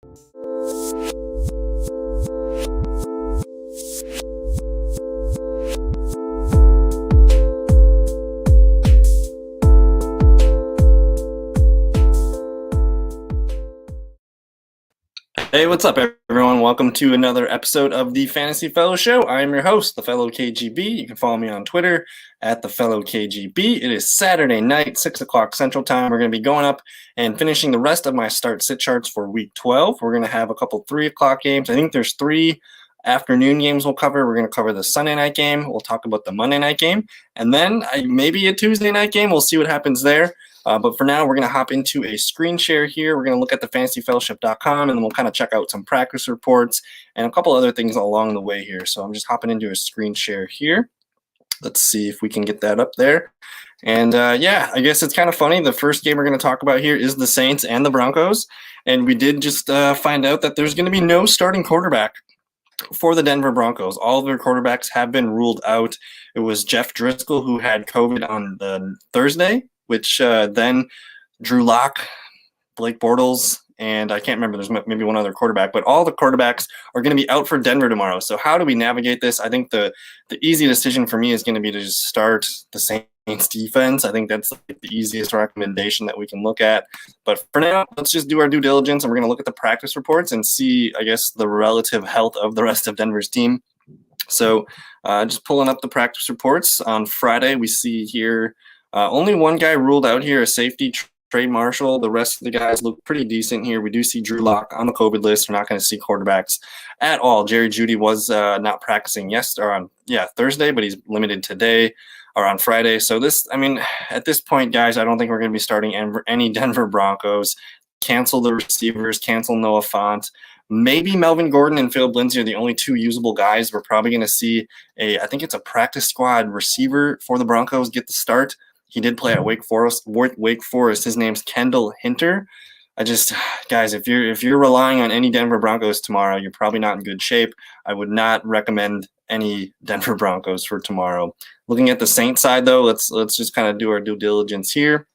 Hey, what's up, everyone? Welcome to another episode of the Fantasy Fellow Show. I am your host, the Fellow KGB. You can follow me on Twitter at the Fellow KGB. It is Saturday night, 6 o'clock Central Time. We're going to be going up and finishing the rest of my start-sit charts for Week 12. We're going to have a couple 3 o'clock games. I think there's 3 afternoon games we'll cover. We're going to cover the Sunday night game. We'll talk about the Monday night game. And then maybe a Tuesday night game. We'll see what happens there. But for now, we're going to hop into a screen share here. We're going to look at the fantasyfellowship.com, and then we'll kind of check out some practice reports and a couple other things along the way here. So I'm just hopping into a screen share here. Let's see if we can get that up there. And yeah, I guess it's kind of funny. The first game we're going to talk about here is the Saints and the Broncos. And we did just find out that there's going to be no starting quarterback for the Denver Broncos. All of their quarterbacks have been ruled out. It was Jeff Driscoll who had COVID on the Thursday, which then Drew Lock, Blake Bortles, and I can't remember, there's maybe one other quarterback, but all the quarterbacks are going to be out for Denver tomorrow. So how do we navigate this? I think the easy decision for me is going to be to just start the Saints defense. I think that's the easiest recommendation that we can look at. But for now, let's just do our due diligence, and we're going to look at the practice reports and see, I guess, the relative health of the rest of Denver's team. So just pulling up the practice reports. On Friday, we see here only one guy ruled out here, a safety, Trey Marshall. The rest of the guys look pretty decent here. We do see Drew Lock on the COVID list. We're not going to see quarterbacks at all. Jerry Jeudy was not practicing Thursday, but he's limited today or on Friday. So at this point, guys, I don't think we're going to be starting any Denver Broncos. Cancel the receivers, cancel Noah Fant. Maybe Melvin Gordon and Philip Lindsay are the only 2 usable guys. We're probably going to see I think it's a practice squad receiver for the Broncos get the start. He did play at Wake Forest. His name's Kendall Hinter. Guys, if you're relying on any Denver Broncos tomorrow, you're probably not in good shape. I would not recommend any Denver Broncos for tomorrow. Looking at the Saints side, though, let's just kind of do our due diligence here.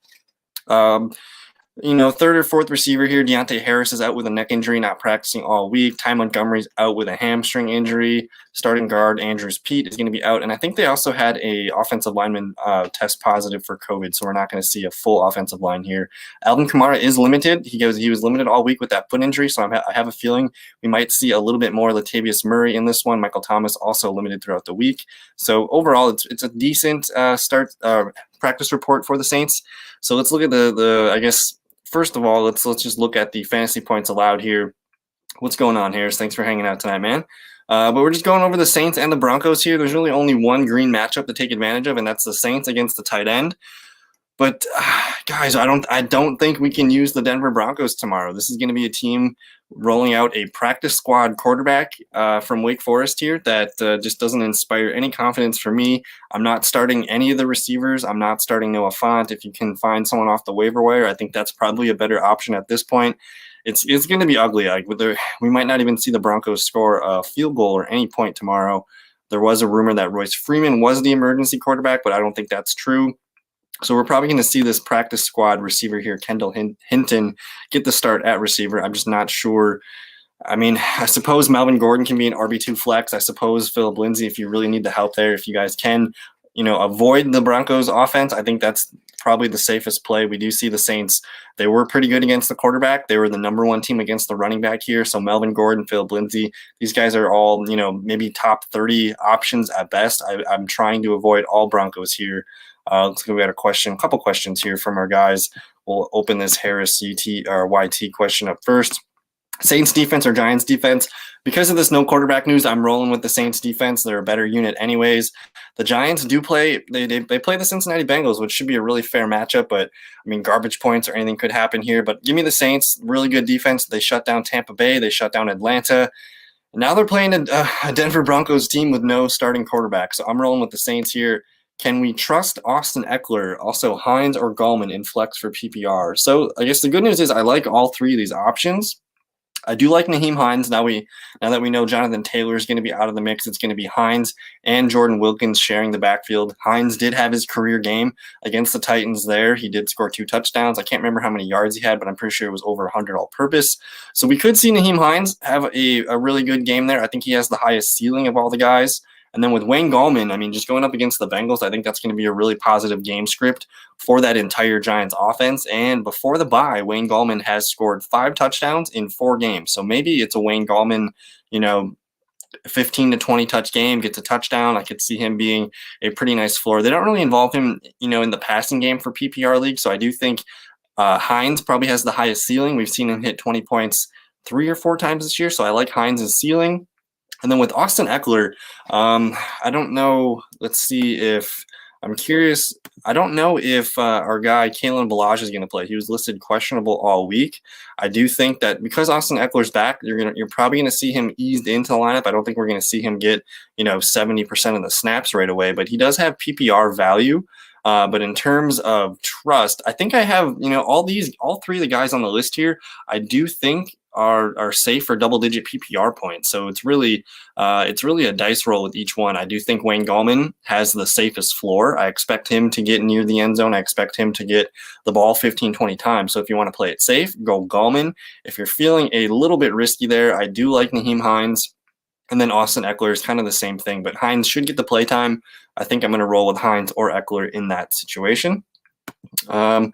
Third or fourth receiver here, Deontay Harris is out with a neck injury, not practicing all week. Ty Montgomery's out with a hamstring injury. Starting guard Andrews Pete is going to be out. And I think they also had a offensive lineman test positive for COVID, so we're not going to see a full offensive line here. Alvin Kamara is limited. He was limited all week with that foot injury, so I have a feeling we might see a little bit more Latavius Murray in this one. Michael Thomas also limited throughout the week. So overall, it's a decent practice report for the Saints. So let's look at I guess, first of all, let's just look at the fantasy points allowed here. What's going on, Harris? Thanks for hanging out tonight, man. But we're just going over the Saints and the Broncos here. There's really only one green matchup to take advantage of, and that's the Saints against the tight end. But guys, I don't think we can use the Denver Broncos tomorrow. This is going to be a team rolling out a practice squad quarterback from Wake Forest here that just doesn't inspire any confidence for me. I'm not starting any of the receivers. I'm not starting Noah Fant. If you can find someone off the waiver wire, I think that's probably a better option at this point. It's going to be ugly. We might not even see the Broncos score a field goal or any point tomorrow. There was a rumor that Royce Freeman was the emergency quarterback, but I don't think that's true. So we're probably going to see this practice squad receiver here, Kendall Hinton, get the start at receiver. I'm just not sure. I suppose Melvin Gordon can be an RB2 flex. I suppose Philip Lindsay, if you really need the help there, if you guys can, avoid the Broncos offense, I think that's probably the safest play. We do see the Saints. They were pretty good against the quarterback. They were the number 1 team against the running back here. So Melvin Gordon, Philip Lindsay, these guys are all, maybe top 30 options at best. I'm trying to avoid all Broncos here. Let's go. We got a couple questions here from our guys. We'll open this Harris UT or YT question up first. Saints defense or Giants defense? Because of this no quarterback news, I'm rolling with the Saints defense. They're a better unit anyways. The Giants do play. They play the Cincinnati Bengals, which should be a really fair matchup. But garbage points or anything could happen here. But give me the Saints. Really good defense. They shut down Tampa Bay. They shut down Atlanta. And now they're playing a Denver Broncos team with no starting quarterback. So I'm rolling with the Saints here. Can we trust Austin Eckler, also Hines or Gallman in flex for PPR? So I guess the good news is I like all 3 of these options. I do like Nyheim Hines. Now that we know Jonathan Taylor is going to be out of the mix, it's going to be Hines and Jordan Wilkins sharing the backfield. Hines did have his career game against the Titans there. He did score 2 touchdowns. I can't remember how many yards he had, but I'm pretty sure it was over 100 all-purpose. So we could see Nyheim Hines have a really good game there. I think he has the highest ceiling of all the guys. And then with Wayne Gallman, I mean, just going up against the Bengals, I think that's going to be a really positive game script for that entire Giants offense. And before the bye, Wayne Gallman has scored 5 touchdowns in 4 games. So maybe it's a Wayne Gallman, 15 to 20 touch game, gets a touchdown. I could see him being a pretty nice floor. They don't really involve him, in the passing game for PPR league. So I do think Hines probably has the highest ceiling. We've seen him hit 20 points 3 or 4 times this year. So I like Hines' ceiling. And then with Austin Eckler, I don't know. Let's see if I'm curious. I don't know if our guy Kalen Ballage is going to play. He was listed questionable all week. I do think that because Austin Eckler's back, you're probably going to see him eased into the lineup. I don't think we're going to see him get 70% of the snaps right away. But he does have PPR value. But in terms of trust, I think I have all 3 of the guys on the list here. I do think are safe for double-digit PPR points. So it's really a dice roll with each one. I do think Wayne Gallman has the safest floor. I expect him to get near the end zone. I expect him to get the ball 15, 20 times. So if you want to play it safe, go Gallman. If you're feeling a little bit risky there, I do like Nyheim Hines. And then Austin Eckler is kind of the same thing, but Hines should get the play time. I think I'm going to roll with Hines or Eckler in that situation. Got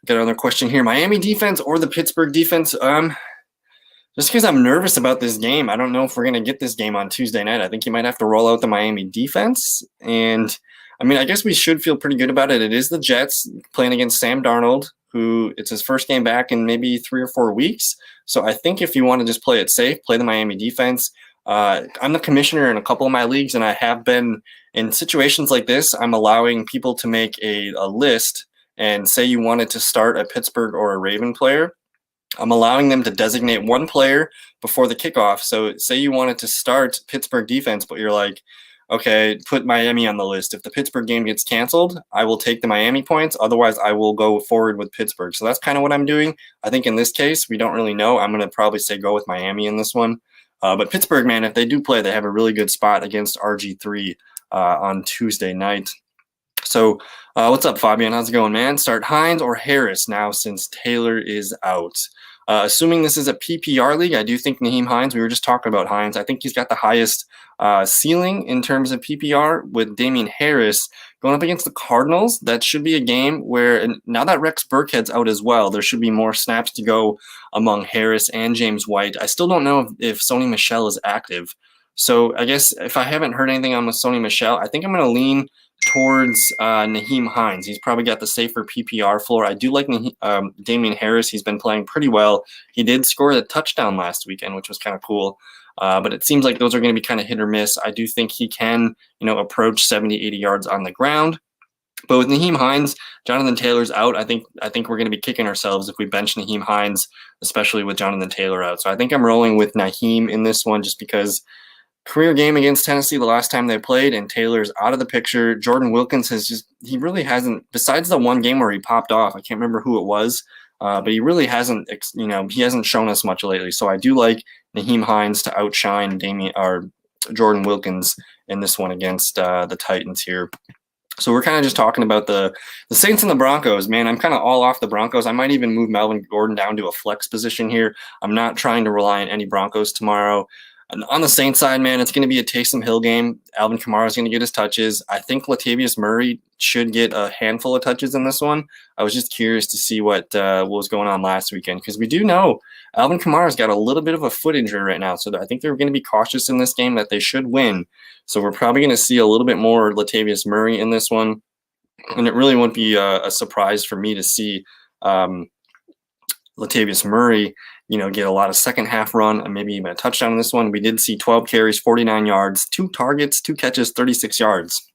another question here. Miami defense or the Pittsburgh defense? Just because I'm nervous about this game, I don't know if we're going to get this game on Tuesday night. I think you might have to roll out the Miami defense. And, I guess we should feel pretty good about it. It is the Jets playing against Sam Darnold, who it's his first game back in maybe 3 or 4 weeks. So I think if you want to just play it safe, play the Miami defense. I'm the commissioner in a couple of my leagues, and I have been in situations like this. I'm allowing people to make a list and say you wanted to start a Pittsburgh or a Raven player. I'm allowing them to designate one player before the kickoff. So say you wanted to start Pittsburgh defense, but you're like, okay, put Miami on the list. If the Pittsburgh game gets canceled, I will take the Miami points. Otherwise, I will go forward with Pittsburgh. So that's kind of what I'm doing. I think in this case, we don't really know. I'm going to probably say go with Miami in this one. But Pittsburgh, man, if they do play, they have a really good spot against RG3 on Tuesday night. So what's up, Fabian? How's it going, man? Start Hines or Harris now since Taylor is out. Assuming this is a PPR league, I do think Nyheim Hines, we were just talking about Hines, I think he's got the highest ceiling in terms of PPR with Damian Harris going up against the Cardinals. That should be a game where, and now that Rex Burkhead's out as well, there should be more snaps to go among Harris and James White. I still don't know if Sony Michel is active. So I guess if I haven't heard anything on with Sony Michel, I think I'm going to lean towards Nyheim Hines. He's probably got the safer PPR floor. I do like Damian Harris. He's been playing pretty well. He did score a touchdown last weekend, which was kind of cool. But it seems like those are going to be kind of hit or miss. I do think he can, approach 70, 80 yards on the ground. But with Nyheim Hines, Jonathan Taylor's out. I think we're going to be kicking ourselves if we bench Nyheim Hines, especially with Jonathan Taylor out. So I think I'm rolling with Nyheim in this one just because career game against Tennessee the last time they played, and Taylor's out of the picture. Jordan Wilkins he really hasn't, besides the one game where he popped off, I can't remember who it was, but he really hasn't, he hasn't shown us much lately. So I do like Nyheim Hines to outshine Jordan Wilkins in this one against the Titans here. So we're kind of just talking about the Saints and the Broncos. Man, I'm kind of all off the Broncos. I might even move Melvin Gordon down to a flex position here. I'm not trying to rely on any Broncos tomorrow. And on the Saints side, man, it's going to be a Taysom Hill game. Alvin Kamara is going to get his touches. I think Latavius Murray should get a handful of touches in this one. I was just curious to see what was going on last weekend because we do know Alvin Kamara's got a little bit of a foot injury right now. So I think they're going to be cautious in this game that they should win. So we're probably going to see a little bit more Latavius Murray in this one. And it really wouldn't be a surprise for me to see Latavius Murray get a lot of second half run and maybe even a touchdown in this one. We did see 12 carries, 49 yards, 2 targets, 2 catches, 36 yards.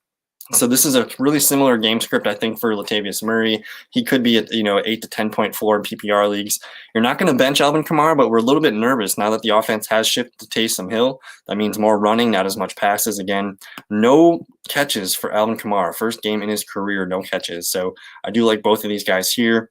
So this is a really similar game script, I think, for Latavius Murray. He could be at 8 to 10 point floor in PPR leagues. You're not going to bench Alvin Kamara, but we're a little bit nervous now that the offense has shifted to Taysom Hill. That means more running, not as much passes. Again, no catches for Alvin Kamara. First game in his career, no catches. So I do like both of these guys here.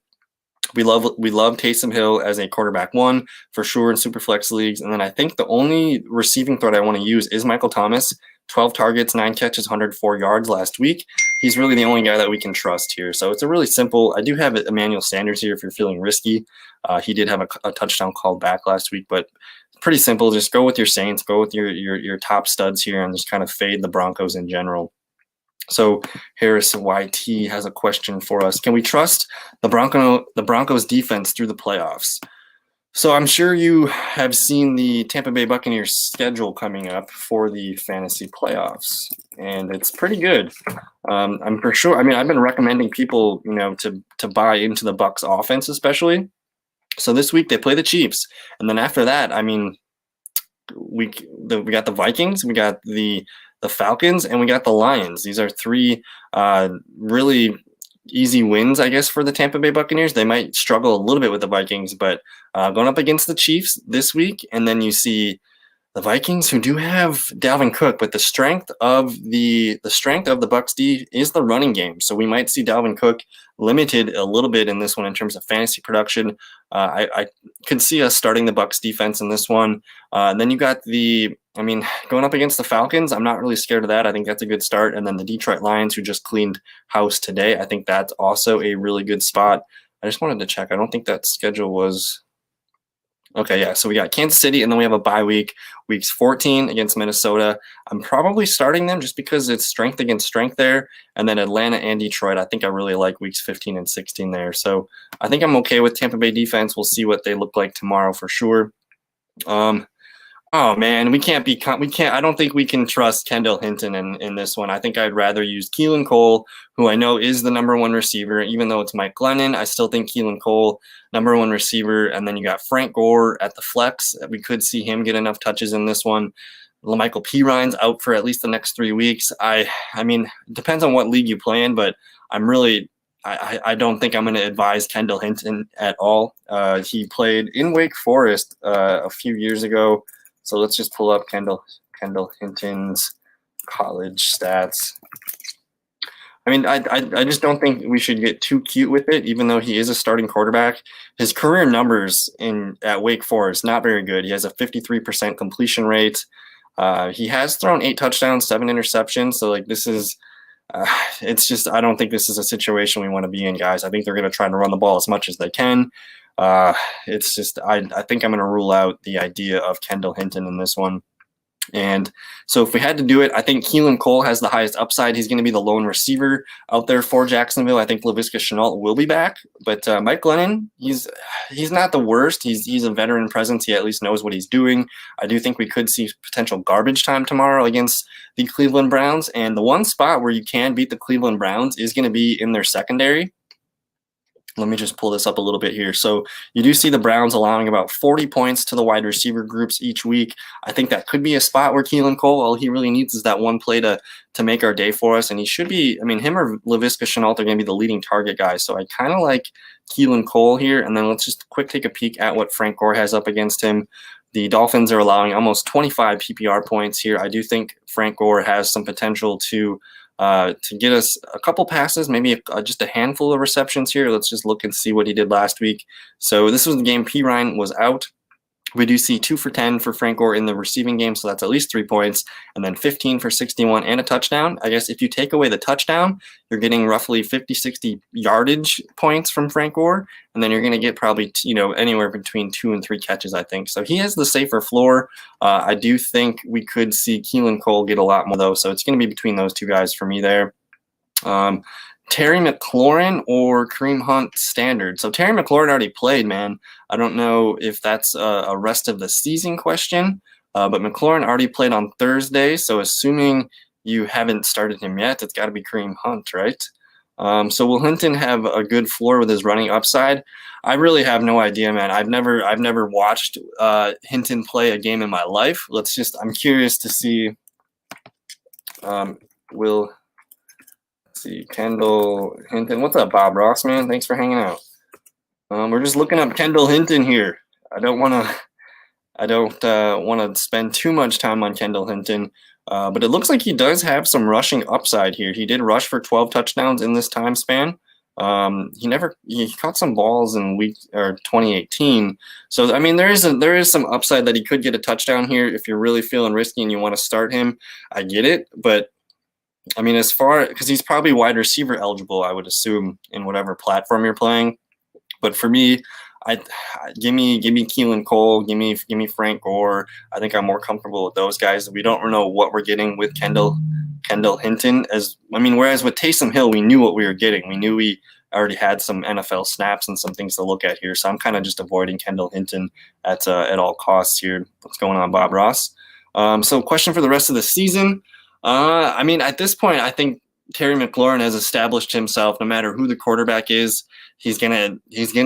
We love Taysom Hill as a quarterback one for sure in Superflex leagues. And then I think the only receiving threat I want to use is Michael Thomas. 12 targets, 9 catches, 104 yards last week. He's really the only guy that we can trust here. So it's a really simple. I do have Emmanuel Sanders here if you're feeling risky. He did have a touchdown called back last week, but pretty simple. Just go with your Saints, go with your top studs here, and just kind of fade the Broncos in general. So Harris YT has a question for us. Can we trust the Broncos defense through the playoffs? So I'm sure you have seen the Tampa Bay Buccaneers schedule coming up for the fantasy playoffs, and it's pretty good. I'm for sure. I mean, I've been recommending people, to buy into the Bucs offense, especially. So this week they play the Chiefs, and then after that, I mean, we got the Vikings, we got the Falcons, and we got the Lions. These are three really easy wins, I guess, for the Tampa Bay Buccaneers. They might struggle a little bit with the Vikings, but going up against the Chiefs this week, and then you see the Vikings, who do have Dalvin Cook, but the strength of the Bucs D is the running game. So we might see Dalvin Cook limited a little bit in this one in terms of fantasy production. I could see us starting the Bucs defense in this one. And then you got going up against the Falcons, I'm not really scared of that. I think that's a good start. And then the Detroit Lions, who just cleaned house today, I think that's also a really good spot. I just wanted to check. I don't think that schedule was... Okay, yeah, so we got Kansas City, and then we have a bye week, weeks 14 against Minnesota. I'm probably starting them just because it's strength against strength there, and then Atlanta and Detroit. I think I really like weeks 15 and 16 there. So I think I'm okay with Tampa Bay defense. We'll see what they look like tomorrow for sure. Oh man, I don't think we can trust Kendall Hinton in this one. I think I'd rather use Keelan Cole, who I know is the number one receiver. Even though it's Mike Glennon, I still think Keelan Cole, number one receiver. And then you got Frank Gore at the flex. We could see him get enough touches in this one. LaMichael Pirines out for at least the next 3 weeks. I mean, it depends on what league you play in, but I don't think I'm going to advise Kendall Hinton at all. He played in Wake Forest a few years ago. So let's just pull up Kendall Hinton's college stats. I mean, I just don't think we should get too cute with it, even though he is a starting quarterback. His career numbers at Wake Forest, not very good. He has a 53% completion rate. He has thrown 8 touchdowns, 7 interceptions. So this is, it's just, I don't think this is a situation we want to be in, guys. I think they're going to try to run the ball as much as they can. It's just, I think I'm going to rule out the idea of Kendall Hinton in this one. And so if we had to do it, I think Keelan Cole has the highest upside. He's going to be the lone receiver out there for Jacksonville. I think Laviska Shenault will be back, but Mike Glennon, he's not the worst. He's a veteran presence. He at least knows what he's doing. I do think we could see potential garbage time tomorrow against the Cleveland Browns. And the one spot where you can beat the Cleveland Browns is going to be in their secondary. Let me just pull this up a little bit here. So you do see the Browns allowing about 40 points to the wide receiver groups each week. I think that could be a spot where Keelan Cole, all he really needs is that one play to make our day for us. And he should be, him or Laviska Shenault are going to be the leading target guys. So I kind of like Keelan Cole here. And then let's just take a peek at what Frank Gore has up against him. The Dolphins are allowing almost 25 PPR points here. I do think Frank Gore has some potential to get us a couple passes, maybe just a handful of receptions here. Let's just look and see what he did last week. So this was the game Pirine was out. We do see 2 for 10 for Frank Gore in the receiving game, so that's at least 3 points, and then 15 for 61 and a touchdown. I guess if you take away the touchdown, you're getting roughly 50, 60 yardage points from Frank Gore, and then you're going to get probably anywhere between 2 and 3 catches, I think. So he has the safer floor. I do think we could see Keelan Cole get a lot more, though, so it's going to be between those two guys for me there. Terry McLaurin or Kareem Hunt standard. So Terry McLaurin already played, man. I don't know if that's a rest of the season question, but McLaurin already played on Thursday. So assuming you haven't started him yet, it's got to be Kareem Hunt, right? So will Hinton have a good floor with his running upside? I really have no idea, man. I've never watched Hinton play a game in my life. I'm curious to see. See Kendall Hinton. What's up, Bob Ross, man? Thanks for hanging out. We're just looking up Kendall Hinton here. I don't want to spend too much time on Kendall Hinton, but it looks like he does have some rushing upside here. He did rush for 12 touchdowns in this time span. He caught some balls in week or 2018. So I mean, there is some upside that he could get a touchdown here if you're really feeling risky and you want to start him. I get it, but I mean, because he's probably wide receiver eligible, I would assume, in whatever platform you're playing. But for me, I give me Keelan Cole, give me Frank Gore. I think I'm more comfortable with those guys. We don't know what we're getting with Kendall Hinton. Whereas with Taysom Hill, we knew what we were getting. We knew we already had some NFL snaps and some things to look at here. So I'm kind of just avoiding Kendall Hinton at all costs here. What's going on, Bob Ross? So question for the rest of the season. At this point, I think Terry McLaurin has established himself. No matter who the quarterback is, he's gonna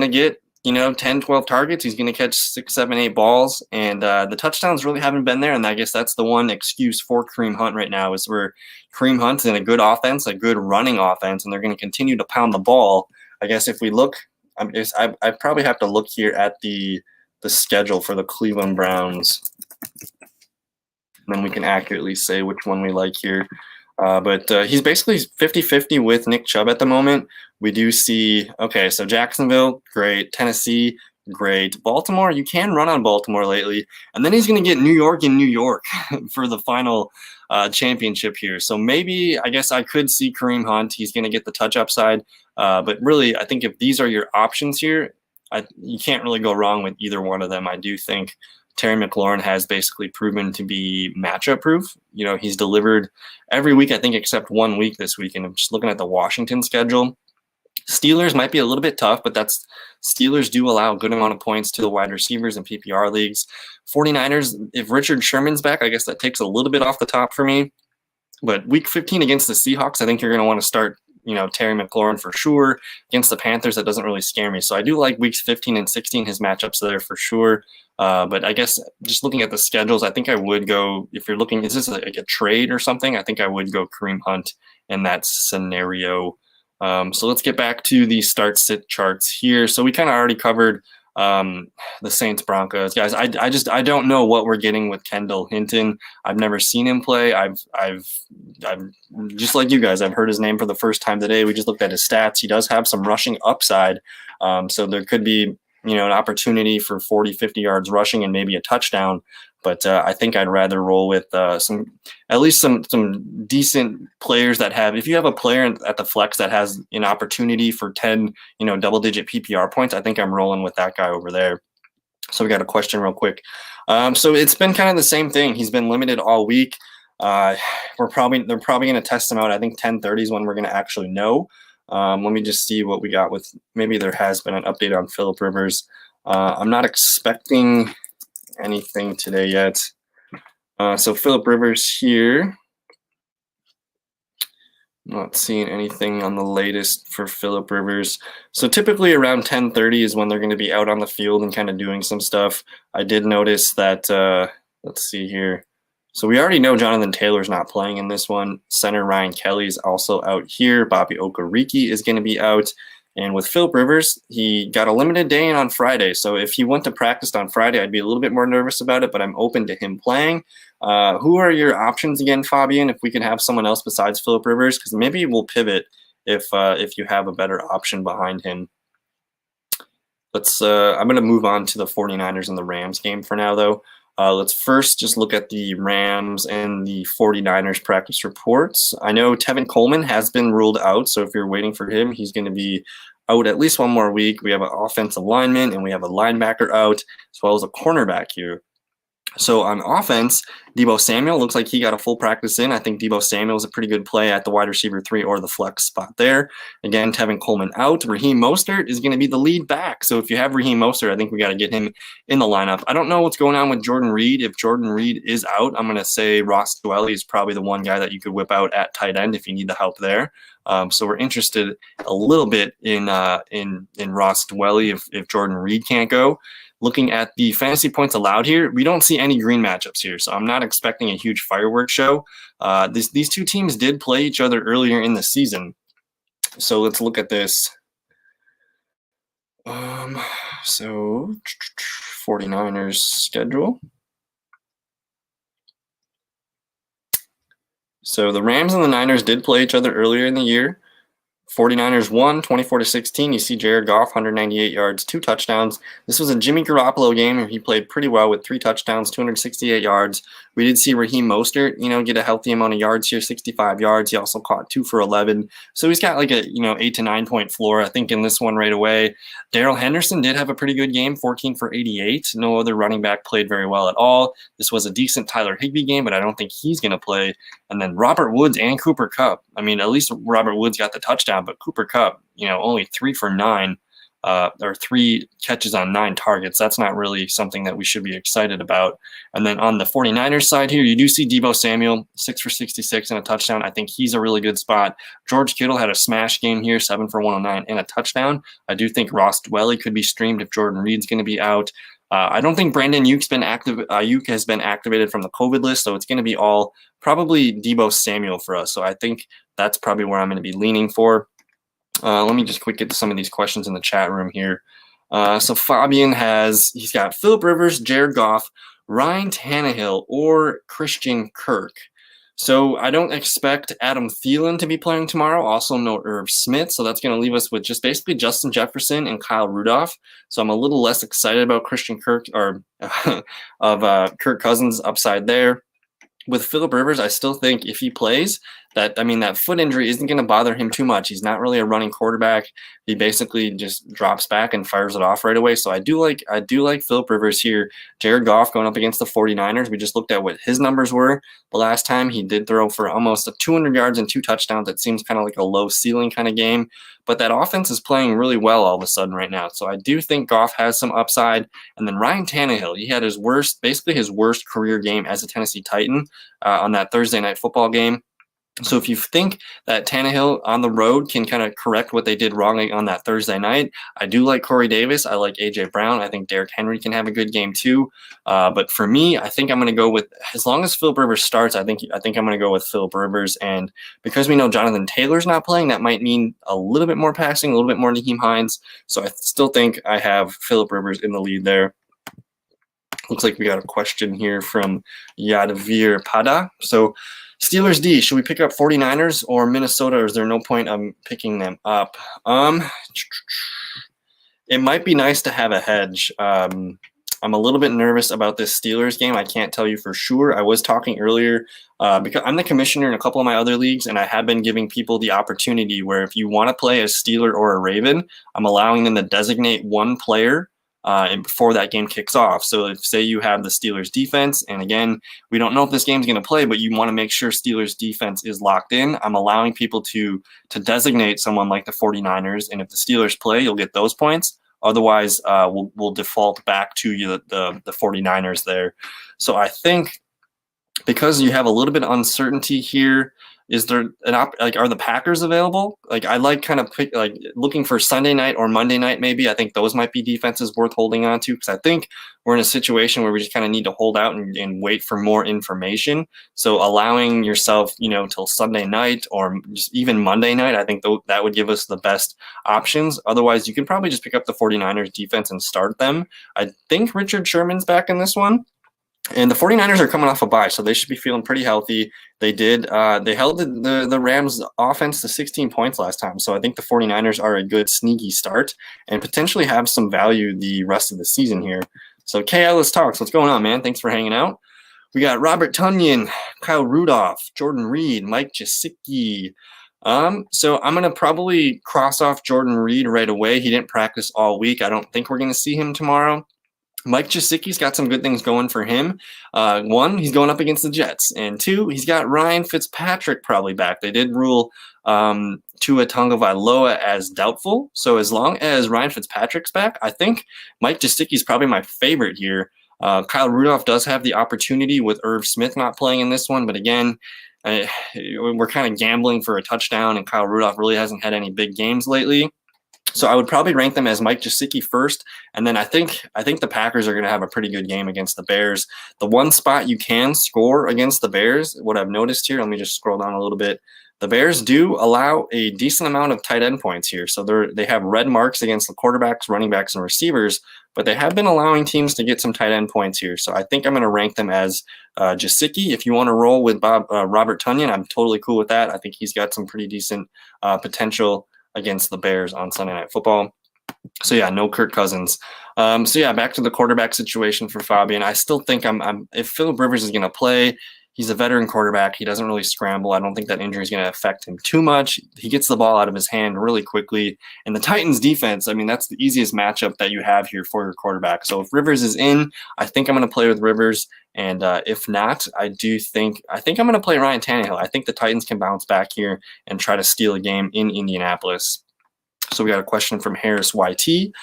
get 10, 12 targets. He's gonna catch 6, 7, 8 balls, and the touchdowns really haven't been there. And I guess that's the one excuse for Kareem Hunt right now is where Kareem Hunt's in a good offense, a good running offense, and they're going to continue to pound the ball. I guess if we look, I probably have to look here at the schedule for the Cleveland Browns. Then we can accurately say which one we like here. But he's basically 50-50 with Nick Chubb at the moment. We do see, okay, so Jacksonville, great. Tennessee, great. Baltimore, you can run on Baltimore lately. And then he's going to get New York in New York for the final championship here. So maybe, I guess I could see Kareem Hunt. He's going to get the touch upside. But really, I think if these are your options here, you can't really go wrong with either one of them. I do think Terry McLaurin has basically proven to be matchup proof. He's delivered every week, I think, except 1 week this week. And I'm just looking at the Washington schedule. Steelers might be a little bit tough, but Steelers do allow a good amount of points to the wide receivers in PPR leagues. 49ers, if Richard Sherman's back, I guess that takes a little bit off the top for me. But week 15 against the Seahawks, I think you're going to want to start Terry McLaurin for sure. Against the Panthers, that doesn't really scare me. So I do like weeks 15 and 16, his matchups there for sure. But I guess just looking at the schedules, I think I would go, if you're looking, is this like a trade or something? I think I would go Kareem Hunt in that scenario. So let's get back to the start-sit charts here. So we kind of already covered the Saints Broncos. Guys, I don't know what we're getting with Kendall Hinton. I've never seen him play. I've just like you guys, I've heard his name for the first time today. We just looked at his stats. He does have some rushing upside. So there could be, an opportunity for 40, 50 yards rushing and maybe a touchdown. But I think I'd rather roll with some decent players that have. If you have a player at the flex that has an opportunity for 10, double-digit PPR points, I think I'm rolling with that guy over there. So we got a question real quick. So it's been kind of the same thing. He's been limited all week. They're probably going to test him out. I think 10:30 is when we're going to actually know. Let me just see what we got with. Maybe there has been an update on Phillip Rivers. I'm not expecting anything today yet. So Phillip Rivers here. Not seeing anything on the latest for Phillip Rivers. So typically around 10:30 is when they're going to be out on the field and kind of doing some stuff. I did notice that, let's see here. So we already know Jonathan Taylor's not playing in this one. Center Ryan Kelly's also out here. Bobby Okereke is going to be out. And with Phillip Rivers, he got a limited day in on Friday. So if he went to practice on Friday, I'd be a little bit more nervous about it, but I'm open to him playing. Who are your options again, Fabian, if we can have someone else besides Phillip Rivers? Because maybe we'll pivot if you have a better option behind him. I'm going to move on to the 49ers and the Rams game for now, though. Let's first just look at the Rams and the 49ers practice reports. I know Tevin Coleman has been ruled out, so if you're waiting for him, he's going to be out at least one more week. We have an offensive lineman and we have a linebacker out, as well as a cornerback here. So on offense, Deebo Samuel looks like he got a full practice in. I think Deebo Samuel is a pretty good play at the wide receiver 3 or the flex spot there. Again, Tevin Coleman out. Raheem Mostert is going to be the lead back. So if you have Raheem Mostert, I think we got to get him in the lineup. I don't know what's going on with Jordan Reed. If Jordan Reed is out, I'm going to say Ross Dwelley is probably the one guy that you could whip out at tight end if you need the help there. So we're interested a little bit in Ross Dwelley if Jordan Reed can't go. Looking at the fantasy points allowed here, we don't see any green matchups here, so I'm not expecting a huge fireworks show. These two teams did play each other earlier in the season, so let's look at this. So 49ers schedule. So the Rams and the Niners did play each other earlier in the year. 49ers won 24-16. You see Jared Goff, 198 yards, 2 touchdowns. This was a Jimmy Garoppolo game where he played pretty well with 3 touchdowns, 268 yards. We did see Raheem Mostert, get a healthy amount of yards here, 65 yards. He also caught 2 for 11. So he's got like a, 8 to 9 point floor, I think, in this one right away. Darrell Henderson did have a pretty good game, 14 for 88. No other running back played very well at all. This was a decent Tyler Higbee game, but I don't think he's going to play. And then Robert Woods and Cooper Kupp. I mean, at least Robert Woods got the touchdown, but Cooper Kupp, only 3 for 9, or 3 catches on 9 targets. That's not really something that we should be excited about. And then on the 49ers side here, you do see Deebo Samuel, 6 for 66 and a touchdown. I think he's a really good spot. George Kittle had a smash game here, 7 for 109 and a touchdown. I do think Ross Dwelly could be streamed if Jordan Reed's going to be out. I don't think Brandon Ayuk has been activated from the COVID list, so it's going to be all probably Deebo Samuel for us. So I think that's probably where I'm going to be leaning for. Let me just quick get to some of these questions in the chat room here. So Fabian he's got Phillip Rivers, Jared Goff, Ryan Tannehill, or Christian Kirk. So I don't expect Adam Thielen to be playing tomorrow. Also no Irv Smith. So that's going to leave us with just basically Justin Jefferson and Kyle Rudolph. So I'm a little less excited about Christian Kirk or of Kirk Cousins upside there. With Phillip Rivers, I still think if he plays, that foot injury isn't going to bother him too much. He's not really a running quarterback. He basically just drops back and fires it off right away. So I do like Phillip Rivers here. Jared Goff going up against the 49ers. We just looked at what his numbers were the last time. He did throw for almost 200 yards and 2 touchdowns. It seems kind of like a low ceiling kind of game. But that offense is playing really well all of a sudden right now. So I do think Goff has some upside. And then Ryan Tannehill, he had his worst career game as a Tennessee Titan on that Thursday night football game. So if you think that Tannehill on the road can kind of correct what they did wrong on that Thursday night, I do like Corey Davis. I like A.J. Brown. I think Derrick Henry can have a good game too. But for me, I think I'm going to go with, as long as Phillip Rivers starts, I think I'm going to go with Phillip Rivers. And because we know Jonathan Taylor's not playing, that might mean a little bit more passing, a little bit more Nyheim Hines. So I still think I have Phillip Rivers in the lead there. Looks like we got a question here from Yadavir Pada. So Steelers D, should we pick up 49ers or Minnesota, or is there no point I'm picking them up? It might be nice to have a hedge. I'm a little bit nervous about this Steelers game. I can't tell you for sure. I was talking earlier because I'm the commissioner in a couple of my other leagues, and I have been giving people the opportunity where if you want to play a Steeler or a Raven, I'm allowing them to designate one player and before that game kicks off. So if, say you have the Steelers defense, and again, we don't know if this game's going to play, but you want to make sure Steelers defense is locked in. I'm allowing people to designate someone like the 49ers, and if the Steelers play, you'll get those points. Otherwise, we'll default back to you the 49ers there. So I think because you have a little bit of uncertainty here, is there are the Packers available? I like kind of looking for Sunday night or Monday night maybe. I think those might be defenses worth holding on to because I think we're in a situation where we just kind of need to hold out and wait for more information. So allowing yourself, till Sunday night or just even Monday night, I think that would give us the best options. Otherwise, you can probably just pick up the 49ers defense and start them. I think Richard Sherman's back in this one. And the 49ers are coming off a bye, so they should be feeling pretty healthy. They held the Rams offense to 16 points last time. So I think the 49ers are a good sneaky start and potentially have some value the rest of the season here. So KLS Talks, what's going on, man? Thanks for hanging out. We got Robert Tonyan, Kyle Rudolph, Jordan Reed, Mike Gesicki. So I'm going to probably cross off Jordan Reed right away. He didn't practice all week. I don't think we're going to see him tomorrow. Mike Gesicki's got some good things going for him. One, he's going up against the Jets. And two, he's got Ryan Fitzpatrick probably back. They did rule Tua Tagovailoa as doubtful. So as long as Ryan Fitzpatrick's back, I think Mike Gesicki's probably my favorite here. Kyle Rudolph does have the opportunity with Irv Smith not playing in this one. But again, we're kind of gambling for a touchdown, and Kyle Rudolph really hasn't had any big games lately. So I would probably rank them as Mike Gesicki first, and then I think the Packers are going to have a pretty good game against the Bears. The one spot you can score against the Bears, what I've noticed here, let me just scroll down a little bit. The Bears do allow a decent amount of tight end points here. So they have red marks against the quarterbacks, running backs, and receivers, but they have been allowing teams to get some tight end points here. So I think I'm going to rank them as Gesicki. If you want to roll with Robert Tonyan, I'm totally cool with that. I think he's got some pretty decent potential against the Bears on Sunday Night Football. So yeah, no Kirk Cousins. So yeah, back to the quarterback situation for Fabian. I still think if Phillip Rivers is going to play, he's a veteran quarterback. He doesn't really scramble. I don't think that injury is going to affect him too much. He gets the ball out of his hand really quickly. And the Titans defense, I mean, that's the easiest matchup that you have here for your quarterback. So if Rivers is in, I think I'm going to play with Rivers. And if not, I think I'm going to play Ryan Tannehill. I think the Titans can bounce back here and try to steal a game in Indianapolis. So we got a question from Harris YT.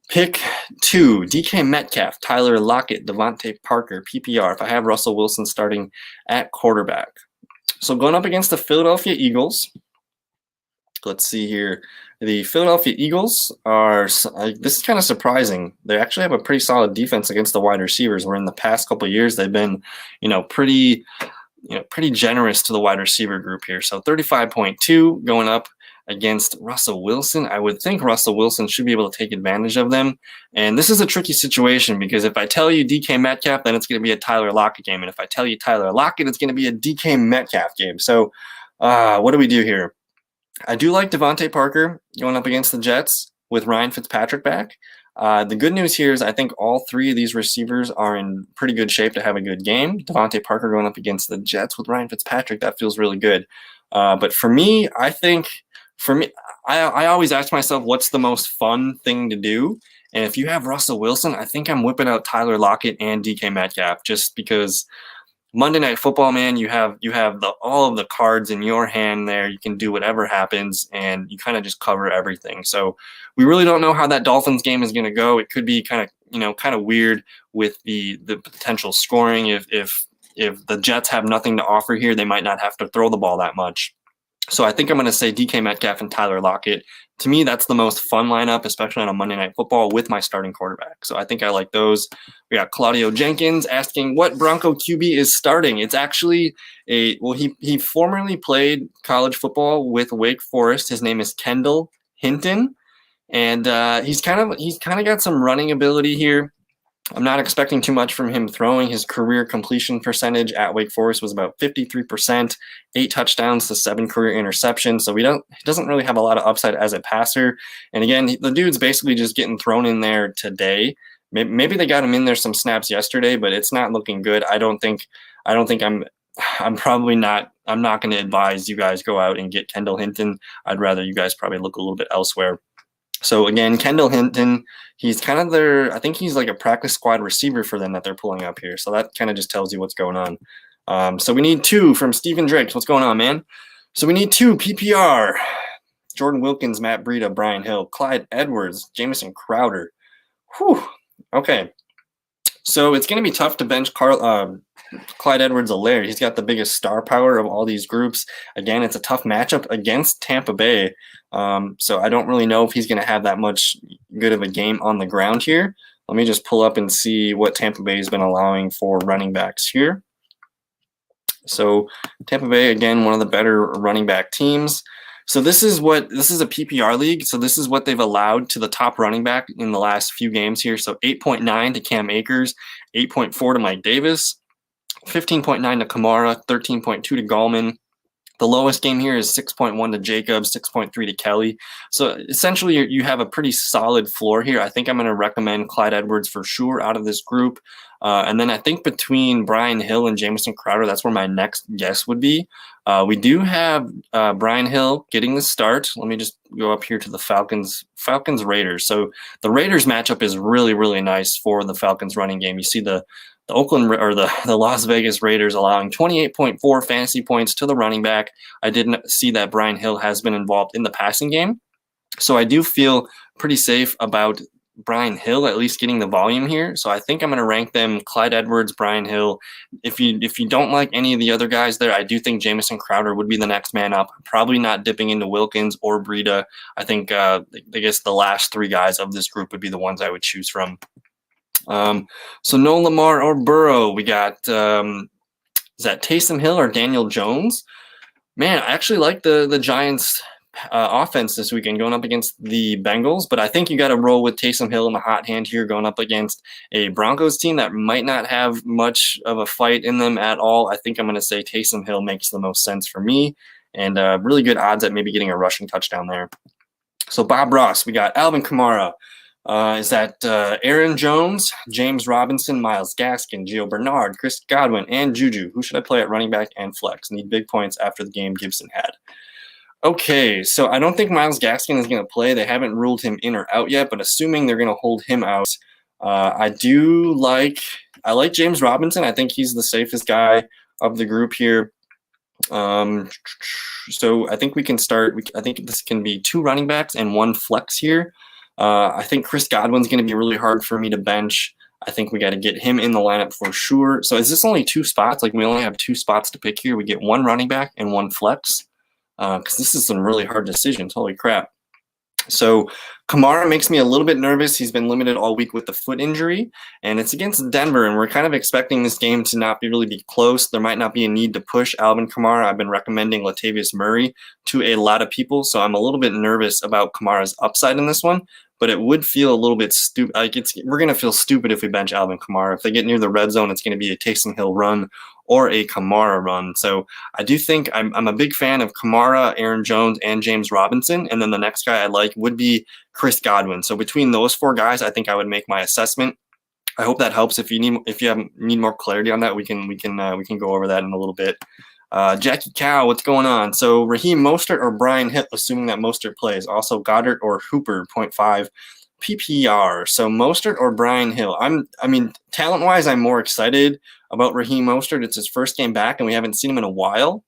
Pick 2, DK Metcalf, Tyler Lockett, Devontae Parker, PPR, if I have Russell Wilson starting at quarterback. So going up against the Philadelphia Eagles, let's see here. The Philadelphia Eagles this is kind of surprising. They actually have a pretty solid defense against the wide receivers, where in the past couple of years they've been, pretty generous to the wide receiver group here. So 35.2 going up against Russell Wilson. I would think Russell Wilson should be able to take advantage of them. And this is a tricky situation, because if I tell you DK Metcalf, then it's going to be a Tyler Lockett game. And if I tell you Tyler Lockett, it's going to be a DK Metcalf game. So what do we do here? I do like Devontae Parker going up against the Jets with Ryan Fitzpatrick back. The good news here is I think all 3 of these receivers are in pretty good shape to have a good game. Devontae Parker going up against the Jets with Ryan Fitzpatrick, that feels really good. But for me, I always ask myself, what's the most fun thing to do? And if you have Russell Wilson, I think I'm whipping out Tyler Lockett and DK Metcalf, just because Monday Night Football, man, you have all of the cards in your hand there. You can do whatever happens, and you kind of just cover everything. So we really don't know how that Dolphins game is going to go. It could be kind of weird with the potential scoring. If the Jets have nothing to offer here, they might not have to throw the ball that much. So I think I'm going to say DK Metcalf and Tyler Lockett. To me, that's the most fun lineup, especially on a Monday Night Football with my starting quarterback. So I think I like those. We got Claudio Jenkins asking what Bronco QB is starting. It's actually he formerly played college football with Wake Forest. His name is Kendall Hinton, and he's kind of got some running ability here. I'm not expecting too much from him throwing. His career completion percentage at Wake Forest was about 53%, 8 touchdowns to 7 career interceptions. So he doesn't really have a lot of upside as a passer. And again, the dude's basically just getting thrown in there today. Maybe they got him in there some snaps yesterday, but it's not looking good. I'm not going to advise you guys go out and get Kendall Hinton. I'd rather you guys probably look a little bit elsewhere. So again, Kendall Hinton, he's kind of I think he's like a practice squad receiver for them that they're pulling up here. So that kind of just tells you what's going on. So we need 2 from Stephen Drake. What's going on, man? So we need 2 PPR. Jordan Wilkins, Matt Breida, Brian Hill, Clyde Edwards, Jamison Crowder. Whew. Okay. So it's going to be tough to bench Clyde Edwards-Helaire. He's got the biggest star power of all these groups. Again, it's a tough matchup against Tampa Bay. So I don't really know if he's going to have that much good of a game on the ground here. Let me just pull up and see what Tampa Bay has been allowing for running backs here. So Tampa Bay, again, one of the better running back teams. So this is a PPR league. So this is what they've allowed to the top running back in the last few games here. So 8.9 to Cam Akers, 8.4 to Mike Davis, 15.9 to Kamara, 13.2 to Gallman. The lowest game here is 6.1 to Jacobs, 6.3 to Kelly. So essentially, you have a pretty solid floor here. I think I'm going to recommend Clyde Edwards for sure out of this group. And then I think between Brian Hill and Jamison Crowder, that's where my next guess would be. We do have Brian Hill getting the start. Let me just go up here to the Falcons-Raiders. So the Raiders matchup is really, really nice for the Falcons running game. You see the Las Vegas Raiders allowing 28.4 fantasy points to the running back. I didn't see that Brian Hill has been involved in the passing game. So I do feel pretty safe about Brian Hill at least getting the volume here. So I think I'm going to rank them Clyde Edwards, Brian Hill. If you don't like any of the other guys there, I do think Jamison Crowder would be the next man up. Probably not dipping into Wilkins or Breida. I think I guess the last 3 guys of this group would be the ones I would choose from. So no Lamar or Burrow. We got is that Taysom Hill or Daniel Jones? Man, I actually like the Giants offense this weekend going up against the Bengals, but I think you got to roll with Taysom Hill in the hot hand here going up against a Broncos team that might not have much of a fight in them at all. I think I'm going to say Taysom Hill makes the most sense for me, and really good odds at maybe getting a rushing touchdown there. So Bob Ross, we got Alvin Kamara. Is that Aaron Jones, James Robinson, Myles Gaskin, Gio Bernard, Chris Godwin, and Juju? Who should I play at running back and flex? Need big points after the game Gibson had. Okay, so I don't think Myles Gaskin is going to play. They haven't ruled him in or out yet, but assuming they're going to hold him out, I like James Robinson. I think he's the safest guy of the group here. So I think we can start. I think this can be 2 running backs and 1 flex here. I think Chris Godwin's going to be really hard for me to bench. I think we got to get him in the lineup for sure. So is this only 2 spots? Like we only have 2 spots to pick here. We get 1 running back and 1 flex. Because this is some really hard decisions. Holy crap. So Kamara makes me a little bit nervous. He's been limited all week with the foot injury, and it's against Denver, and we're kind of expecting this game to not really be close. There might not be a need to push Alvin Kamara. I've been recommending Latavius Murray to a lot of people, so I'm a little bit nervous about Kamara's upside in this one, but it would feel a little bit stupid. We're going to feel stupid if we bench Alvin Kamara. If they get near the red zone, it's going to be a Taysom Hill run or a Kamara run. So I do think I'm a big fan of Kamara, Aaron Jones, and James Robinson. And then the next guy I like would be Chris Godwin. So between those 4 guys, I think I would make my assessment. I hope that helps. If you need more clarity on that, we can go over that in a little bit. Jackie Cow, what's going on? So Raheem Mostert or Brian Hill, assuming that Mostert plays. Also Goddard or Hooper, 0.5 PPR. So Mostert or Brian Hill. Talent-wise, I'm more excited about Raheem Mostert. It's his first game back, and we haven't seen him in a while.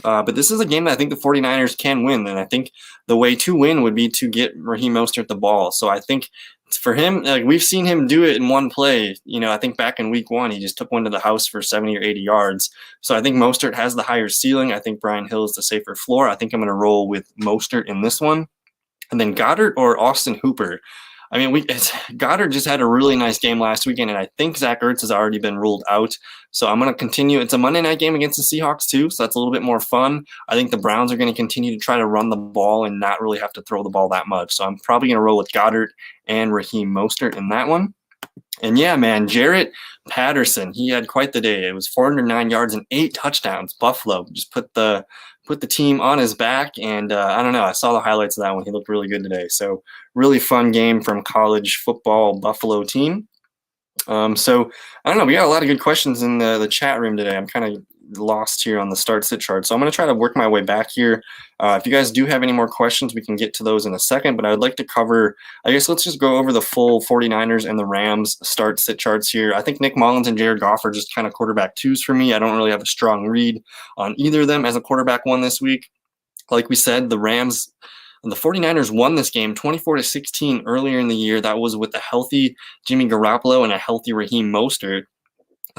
But this is a game that I think the 49ers can win, and I think the way to win would be to get Raheem Mostert the ball. So I think for him, like we've seen him do it in one play. I think back in week 1, he just took one to the house for 70 or 80 yards. So I think Mostert has the higher ceiling. I think Brian Hill is the safer floor. I think I'm going to roll with Mostert in this one. And then Goddard or Austin Hooper. Goddard just had a really nice game last weekend, and I think Zach Ertz has already been ruled out. So I'm going to continue. It's a Monday night game against the Seahawks too, so that's a little bit more fun. I think the Browns are going to continue to try to run the ball and not really have to throw the ball that much. So I'm probably going to roll with Goddard and Raheem Mostert in that one. And yeah, man, Jarrett Patterson, he had quite the day. It was 409 yards and 8 touchdowns. Buffalo just put the team on his back, and I don't know. I saw the highlights of that one. He looked really good today. So really fun game from college football Buffalo team. So I don't know. We got a lot of good questions in the chat room today. I'm kind of lost here on the start-sit chart. So I'm going to try to work my way back here. If you guys do have any more questions, we can get to those in a second. But I would like to cover, I guess let's just go over the full 49ers and the Rams start-sit charts here. I think Nick Mullins and Jared Goff are just kind of quarterback 2s for me. I don't really have a strong read on either of them as a quarterback 1 this week. Like we said, the 49ers won this game 24-16 earlier in the year. That was with a healthy Jimmy Garoppolo and a healthy Raheem Mostert.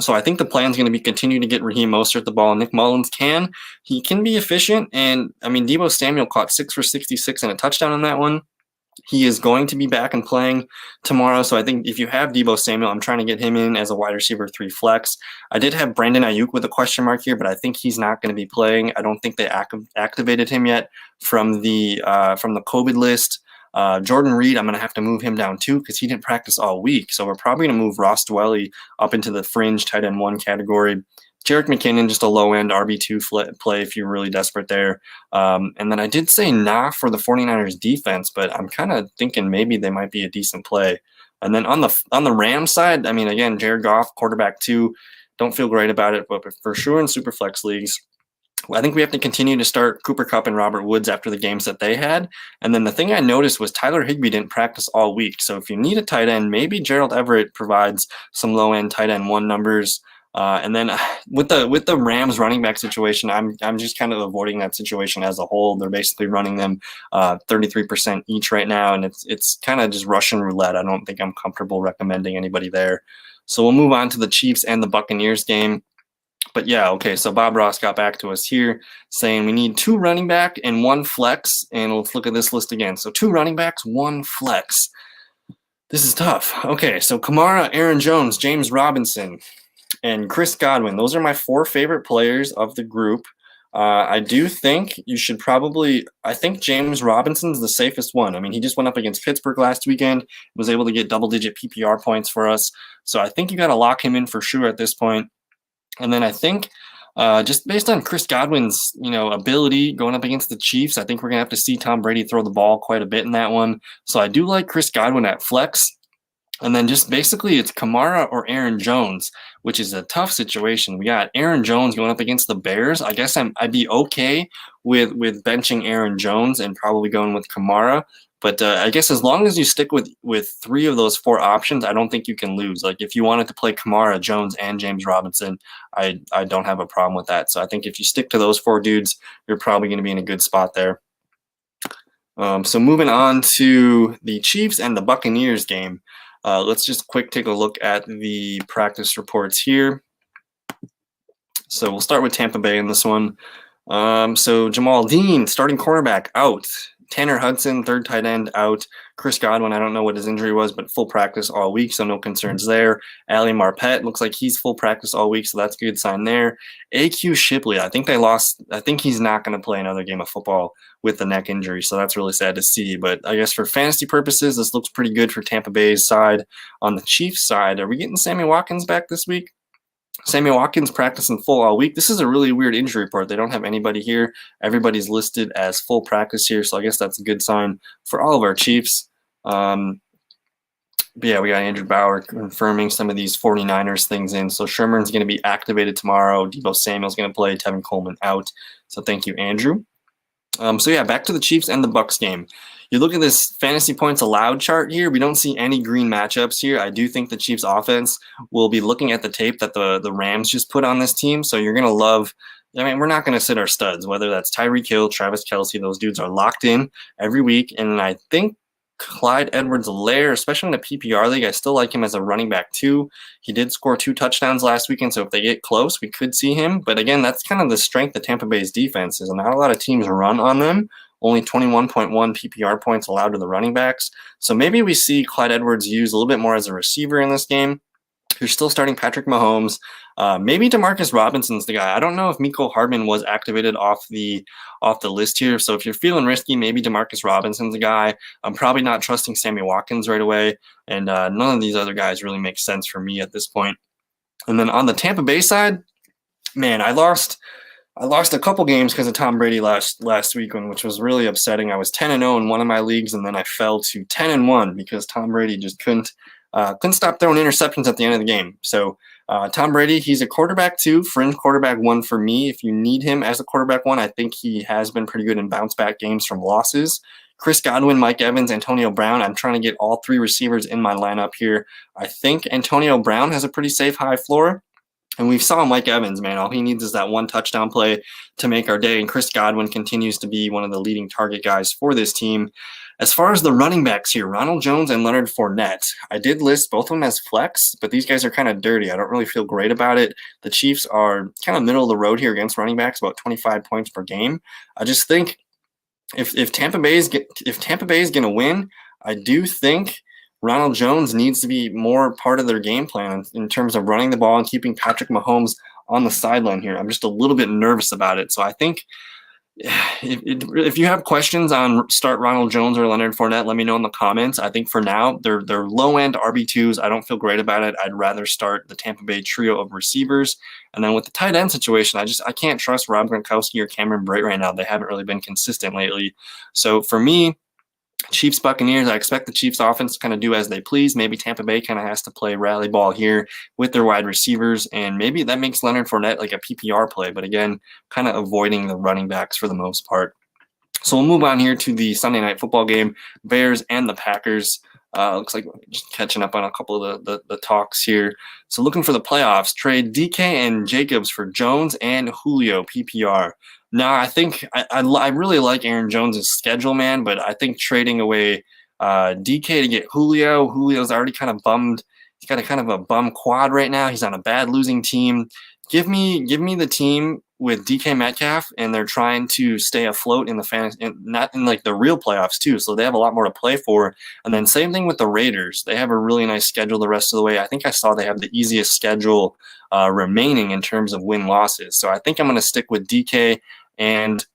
So I think the plan is going to be continue to get Raheem Mostert the ball. Nick Mullins can be efficient. And Deebo Samuel caught 6 for 66 and a touchdown on that one. He is going to be back and playing tomorrow. So I think if you have Deebo Samuel, I'm trying to get him in as a wide receiver 3 flex. I did have Brandon Ayuk with a question mark here, but I think he's not going to be playing. I don't think they activated him yet from the COVID list. Jordan Reed, I'm going to have to move him down too because he didn't practice all week. So we're probably going to move Ross Dwelley up into the fringe tight end 1 category. Jerick McKinnon, just a low-end RB2 play if you're really desperate there. And then I did say nah for the 49ers defense, but I'm kind of thinking maybe they might be a decent play. And then on the Rams side, again, Jared Goff, quarterback 2, don't feel great about it, but for sure in Superflex leagues, I think we have to continue to start Cooper Kupp and Robert Woods after the games that they had. And then the thing I noticed was Tyler Higbee didn't practice all week. So if you need a tight end, maybe Gerald Everett provides some low-end tight end 1 numbers. And then with the Rams running back situation, I'm just kind of avoiding that situation as a whole. They're basically running them 33% each right now, and it's kind of just Russian roulette. I don't think I'm comfortable recommending anybody there. So we'll move on to the Chiefs and the Buccaneers game. But yeah, okay, so Bob Ross got back to us here saying we need 2 running back and 1 flex. And let's look at this list again. So 2 running backs, 1 flex. This is tough. Okay, so Kamara, Aaron Jones, James Robinson, and Chris Godwin. Those are my 4 favorite players of the group. I do think you should I think James Robinson's the safest one. He just went up against Pittsburgh last weekend, was able to get double-digit PPR points for us. So I think you got to lock him in for sure at this point. And then I think Just based on Chris Godwin's, ability going up against the Chiefs, I think we're gonna have to see Tom Brady throw the ball quite a bit in that one. So I do like Chris Godwin at flex. And then just basically it's Kamara or Aaron Jones, which is a tough situation. We got Aaron Jones going up against the Bears. I guess I'd be okay with benching Aaron Jones and probably going with Kamara. But I guess as long as you stick with three of those four options, I don't think you can lose. Like if you wanted to play Kamara, Jones, and James Robinson, I don't have a problem with that. So I think if you stick to those four dudes, you're probably going to be in a good spot there. So moving on to the Chiefs and the Buccaneers game. Let's just take a look at the practice reports here. So we'll start with Tampa Bay in this one. So Jamal Dean, starting cornerback, out. Tanner Hudson, third tight end, out. Chris Godwin, I don't know what his injury was, but full practice all week, so no concerns there. Ali Marpet looks like he's full practice all week, so that's a good sign there. AQ Shipley, I think he's not going to play another game of football with the neck injury, so that's really sad to see. But I guess for fantasy purposes, this looks pretty good for Tampa Bay's side. On the Chiefs side, are we getting Sammy Watkins back this week? Sammy Watkins practicing full all week. This is a really weird injury report. They don't have anybody here. Everybody's listed as full practice here, so I guess that's a good sign for all of our Chiefs. But yeah, we got Andrew Bauer confirming some of these 49ers things in. So Sherman's going to be activated tomorrow. Deebo Samuel's going to play. Tevin Coleman out. So thank you, Andrew. So yeah, back to the Chiefs and the Bucs game. You look at this fantasy points allowed chart here. We don't see any green matchups here. I do think the Chiefs offense will be looking at the tape that the Rams just put on this team. So you're going to love, we're not going to sit our studs, whether that's Tyreek Hill, Travis Kelce. Those dudes are locked in every week. And I think Clyde Edwards-Helaire, especially in a PPR league, I still like him as a running back too. He did score 2 touchdowns last weekend, so if they get close, we could see him. But again, that's kind of the strength of Tampa Bay's defense is not a lot of teams run on them. Only 21.1 PPR points allowed to the running backs. So maybe we see Clyde Edwards used a little bit more as a receiver in this game. You're still starting Patrick Mahomes. Maybe Demarcus Robinson's the guy. I don't know if Mecole Hardman was activated off the list here. So if you're feeling risky, maybe Demarcus Robinson's the guy. I'm probably not trusting Sammy Watkins right away. And none of these other guys really make sense for me at this point. And then on the Tampa Bay side, man, I lost a couple games because of Tom Brady last week, which was really upsetting. I was 10-0 in one of my leagues, and then I fell to 10-1 because Tom Brady just couldn't stop throwing interceptions at the end of the game. So Tom Brady, he's a quarterback 2, fringe quarterback 1 for me. If you need him as a quarterback 1, I think he has been pretty good in bounce back games from losses. Chris Godwin, Mike Evans, Antonio Brown. I'm trying to get all 3 receivers in my lineup here. I think Antonio Brown has a pretty safe high floor. And we saw Mike Evans, man. All he needs is that 1 touchdown play to make our day. And Chris Godwin continues to be one of the leading target guys for this team. As far as the running backs here, Ronald Jones and Leonard Fournette. I did list both of them as flex, but these guys are kind of dirty. I don't really feel great about it. The Chiefs are kind of middle of the road here against running backs, about 25 points per game. I just think if Tampa Bay is going to win, I do think Ronald Jones needs to be more part of their game plan in terms of running the ball and keeping Patrick Mahomes on the sideline here. I'm just a little bit nervous about it. So I think if you have questions on start Ronald Jones or Leonard Fournette, let me know in the comments. I think for now, they're low-end RB2s. I don't feel great about it. I'd rather start the Tampa Bay trio of receivers. And then with the tight end situation, I can't trust Rob Gronkowski or Cameron Brate right now. They haven't really been consistent lately. So for me, Chiefs Buccaneers, I expect the Chiefs offense to kind of do as they please. Maybe Tampa Bay kind of has to play rally ball here with their wide receivers, and maybe that makes Leonard Fournette like a PPR play, but again, kind of avoiding the running backs for the most part. So we'll move on here to the Sunday night football game, Bears and the Packers. Looks like we're just catching up on a couple of the talks here. So looking for the playoffs, trade DK and Jacobs for Jones and Julio PPR. No, I think I really like Aaron Jones' schedule, man, but I think trading away DK to get Julio's already kind of bummed. He's got a kind of a bum quad right now. He's on a bad losing team. Give me the team with DK Metcalf, and they're trying to stay afloat in the fantasy, and not in like the real playoffs too. So they have a lot more to play for. And then same thing with the Raiders. They have a really nice schedule the rest of the way. I think I saw they have the easiest schedule remaining in terms of win losses. So I think I'm going to stick with DK and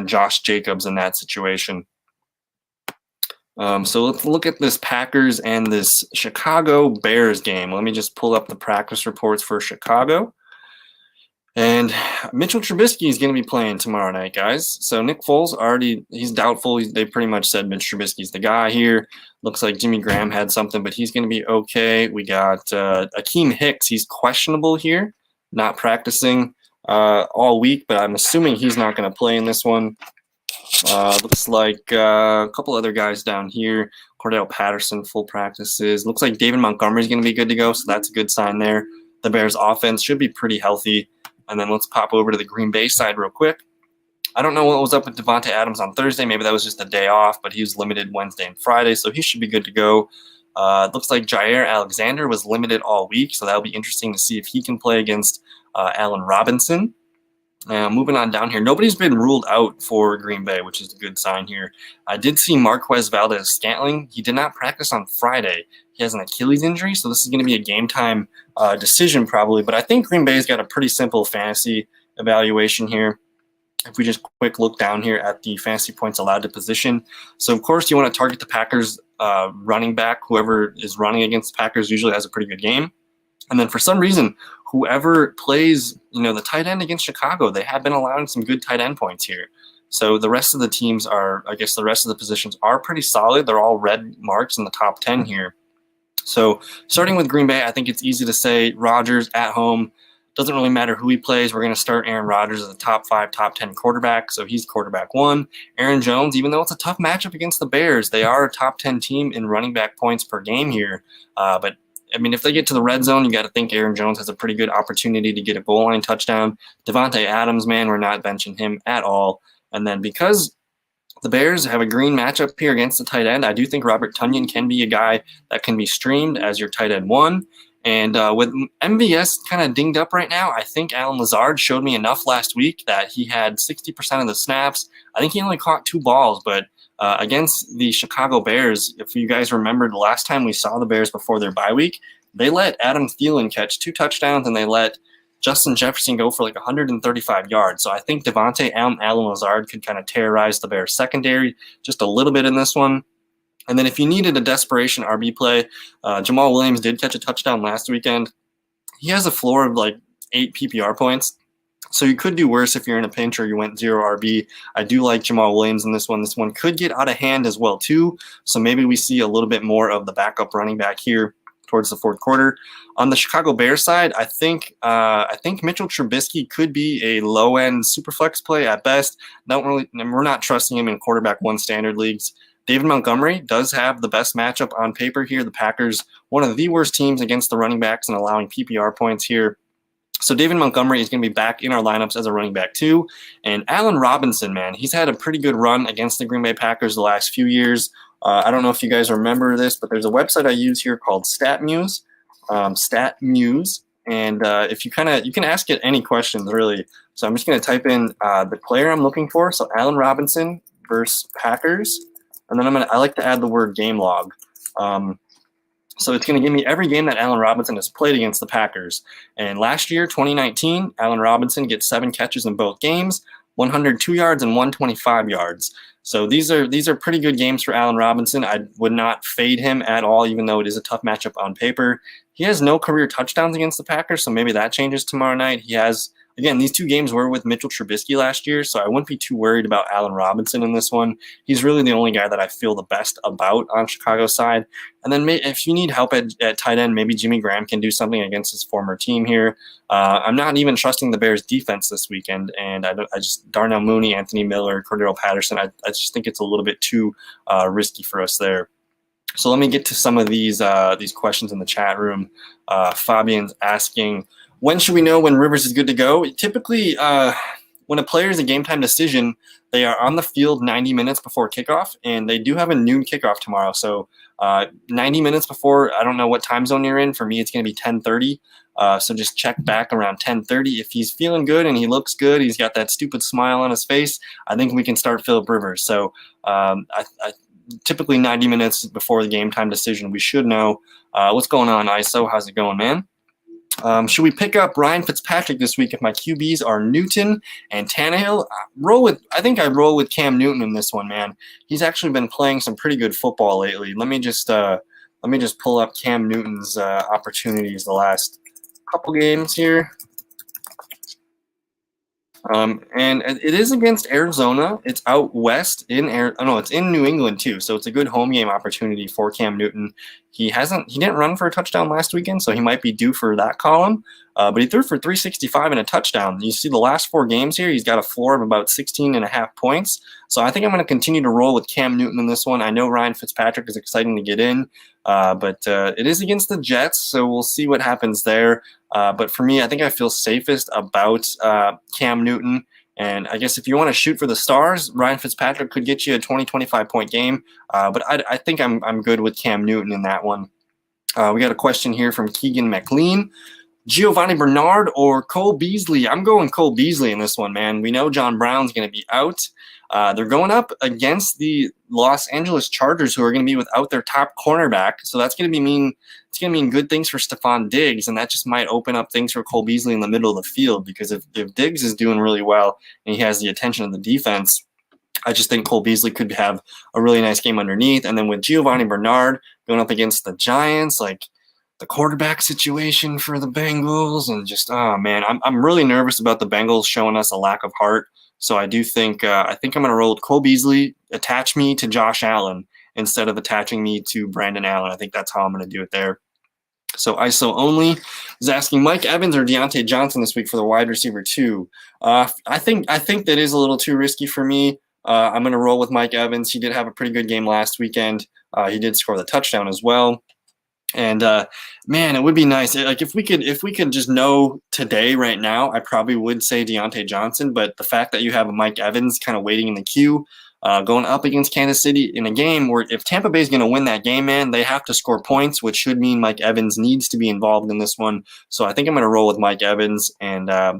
Josh Jacobs in that situation. So let's look at this Packers and this Chicago Bears game. Let me just pull up the practice reports for Chicago. And Mitchell Trubisky is going to be playing tomorrow night, guys. So Nick Foles he's doubtful. They pretty much said Mitch Trubisky's the guy here. Looks like Jimmy Graham had something, but he's going to be okay. We got Akeem Hicks. He's questionable here, not practicing all week, but I'm assuming he's not going to play in this one. Looks like a couple other guys down here. Cordell Patterson, full practices. Looks like David Montgomery's going to be good to go, so that's a good sign there. The Bears' offense should be pretty healthy. And then let's pop over to the Green Bay side real quick. I don't know what was up with Devontae Adams on Thursday. Maybe that was just a day off, but he was limited Wednesday and Friday, so he should be good to go. It looks like Jair Alexander was limited all week, so that'll be interesting to see if he can play against Allen Robinson. Moving on down here, nobody's been ruled out for Green Bay, which is a good sign here. I did see Marquez Valdez-Scantling. He did not practice on Friday. He has an Achilles injury, so this is going to be a game-time decision probably. But I think Green Bay's got a pretty simple fantasy evaluation here. If we just quick look down here at the fantasy points allowed to position. So, of course, you want to target the Packers running back. Whoever is running against the Packers usually has a pretty good game. And then for some reason, whoever plays, the tight end against Chicago, they have been allowing some good tight end points here. So the rest of the teams the rest of the positions are pretty solid. They're all red marks in the top 10 here. So starting with Green Bay, I think it's easy to say Rodgers at home. Doesn't really matter who he plays. We're going to start Aaron Rodgers as a top 5, top 10 quarterback. So he's quarterback 1. Aaron Jones, even though it's a tough matchup against the Bears, they are a top 10 team in running back points per game here. But if they get to the red zone, you got to think Aaron Jones has a pretty good opportunity to get a goal line touchdown. Devontae Adams, man, we're not benching him at all. And then because the Bears have a green matchup here against the tight end, I do think Robert Tonyan can be a guy that can be streamed as your tight end 1. And with MVS kind of dinged up right now, I think Allen Lazard showed me enough last week that he had 60% of the snaps. I think he only caught 2 balls, but against the Chicago Bears, if you guys remember the last time we saw the Bears before their bye week, they let Adam Thielen catch 2 touchdowns and they let Justin Jefferson go for like 135 yards. So I think Devontae and Allen Lazard could kind of terrorize the Bears secondary just a little bit in this one. And then if you needed a desperation RB play, Jamal Williams did catch a touchdown last weekend. He has a floor of like 8 PPR points. So you could do worse if you're in a pinch or you went 0 RB. I do like Jamal Williams in this one. This one could get out of hand as well too. So maybe we see a little bit more of the backup running back here towards the fourth quarter. On the Chicago Bears side, I think Mitchell Trubisky could be a low-end superflex play at best. We're not trusting him in quarterback 1 standard leagues. David Montgomery does have the best matchup on paper here. The Packers, one of the worst teams against the running backs and allowing PPR points here. So David Montgomery is going to be back in our lineups as a running back 2. And Allen Robinson, man, he's had a pretty good run against the Green Bay Packers the last few years. I don't know if you guys remember this, but there's a website I use here called StatMuse. And if you can ask it any questions, really. So I'm just going to type in the player I'm looking for. So Allen Robinson versus Packers. And then I like to add the word game log. So it's going to give me every game that Allen Robinson has played against the Packers. And last year, 2019, Allen Robinson gets 7 catches in both games, 102 yards and 125 yards. So these are pretty good games for Allen Robinson. I would not fade him at all, even though it is a tough matchup on paper. He has no career touchdowns against the Packers, so maybe that changes tomorrow night. He has, again, these 2 games were with Mitchell Trubisky last year, so I wouldn't be too worried about Allen Robinson in this one. He's really the only guy that I feel the best about on Chicago's side. And then if you need help at tight end, maybe Jimmy Graham can do something against his former team here. I'm not even trusting the Bears' defense this weekend, and Darnell Mooney, Anthony Miller, Cordell Patterson, I just think it's a little bit too risky for us there. So let me get to some of these questions in the chat room. Fabian's asking, when should we know when Rivers is good to go? Typically, when a player is a game time decision, they are on the field 90 minutes before kickoff, and they do have a noon kickoff tomorrow. So 90 minutes before, I don't know what time zone you're in. For me, it's going to be 10:30. So just check back around 10:30. If he's feeling good and he looks good, he's got that stupid smile on his face, I think we can start Philip Rivers. So typically 90 minutes before the game time decision, we should know. What's going on, ISO? How's it going, man? Should we pick up Ryan Fitzpatrick this week if my QBs are Newton and Tannehill? I think I'd roll with Cam Newton in this one, man. He's actually been playing some pretty good football lately. Let me just pull up Cam Newton's opportunities the last couple games here. And it is against Arizona. It's out west it's in New England too. So it's a good home game opportunity for Cam Newton. He didn't run for a touchdown last weekend, so he might be due for that column. But he threw for 365 and a touchdown. You see the last 4 games here, he's got a floor of about 16.5 points. So I think I'm going to continue to roll with Cam Newton in this one. I know Ryan Fitzpatrick is exciting to get in, but it is against the Jets, so we'll see what happens there. But for me, I think I feel safest about Cam Newton. And I guess if you want to shoot for the stars, Ryan Fitzpatrick could get you a 20-25 point game. But I think I'm good with Cam Newton in that one. We got a question here from Keegan McLean. Giovanni Bernard or Cole Beasley? I'm going Cole Beasley in this one, man. We know John Brown's going to be out. They're going up against the Los Angeles Chargers, who are going to be without their top cornerback. So that's going to mean good things for Stephon Diggs, and that just might open up things for Cole Beasley in the middle of the field. Because if Diggs is doing really well and he has the attention of the defense, I just think Cole Beasley could have a really nice game underneath. And then with Giovanni Bernard going up against the Giants, like the quarterback situation for the Bengals, and just man, I'm really nervous about the Bengals showing us a lack of heart. So I do think I'm going to roll with Cole Beasley, attach me to Josh Allen instead of attaching me to Brandon Allen. I think that's how I'm going to do it there. So ISO only is asking Mike Evans or Deontay Johnson this week for the wide receiver 2. I think that is a little too risky for me. I'm going to roll with Mike Evans. He did have a pretty good game last weekend. He did score the touchdown as well. And man, it would be nice. Like if we could just know today, right now, I probably would say Deontay Johnson. But the fact that you have a Mike Evans kind of waiting in the queue, going up against Kansas City in a game where if Tampa Bay is going to win that game, man, they have to score points, which should mean Mike Evans needs to be involved in this one. So I think I'm going to roll with Mike Evans. And I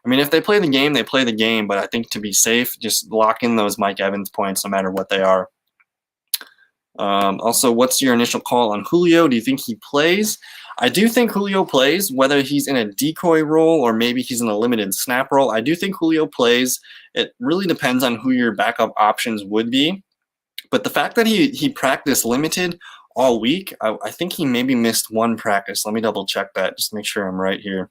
mean, if they play the game, they play the game. But I think to be safe, just lock in those Mike Evans points no matter what they are. Also, what's your initial call on Julio? Do you think he plays? I do think Julio plays, whether he's in a decoy role or maybe he's in a limited snap role. I do think Julio plays. It really depends on who your backup options would be. But the fact that he practiced limited all week, I think he maybe missed one practice. Let me double check that just to make sure I'm right here.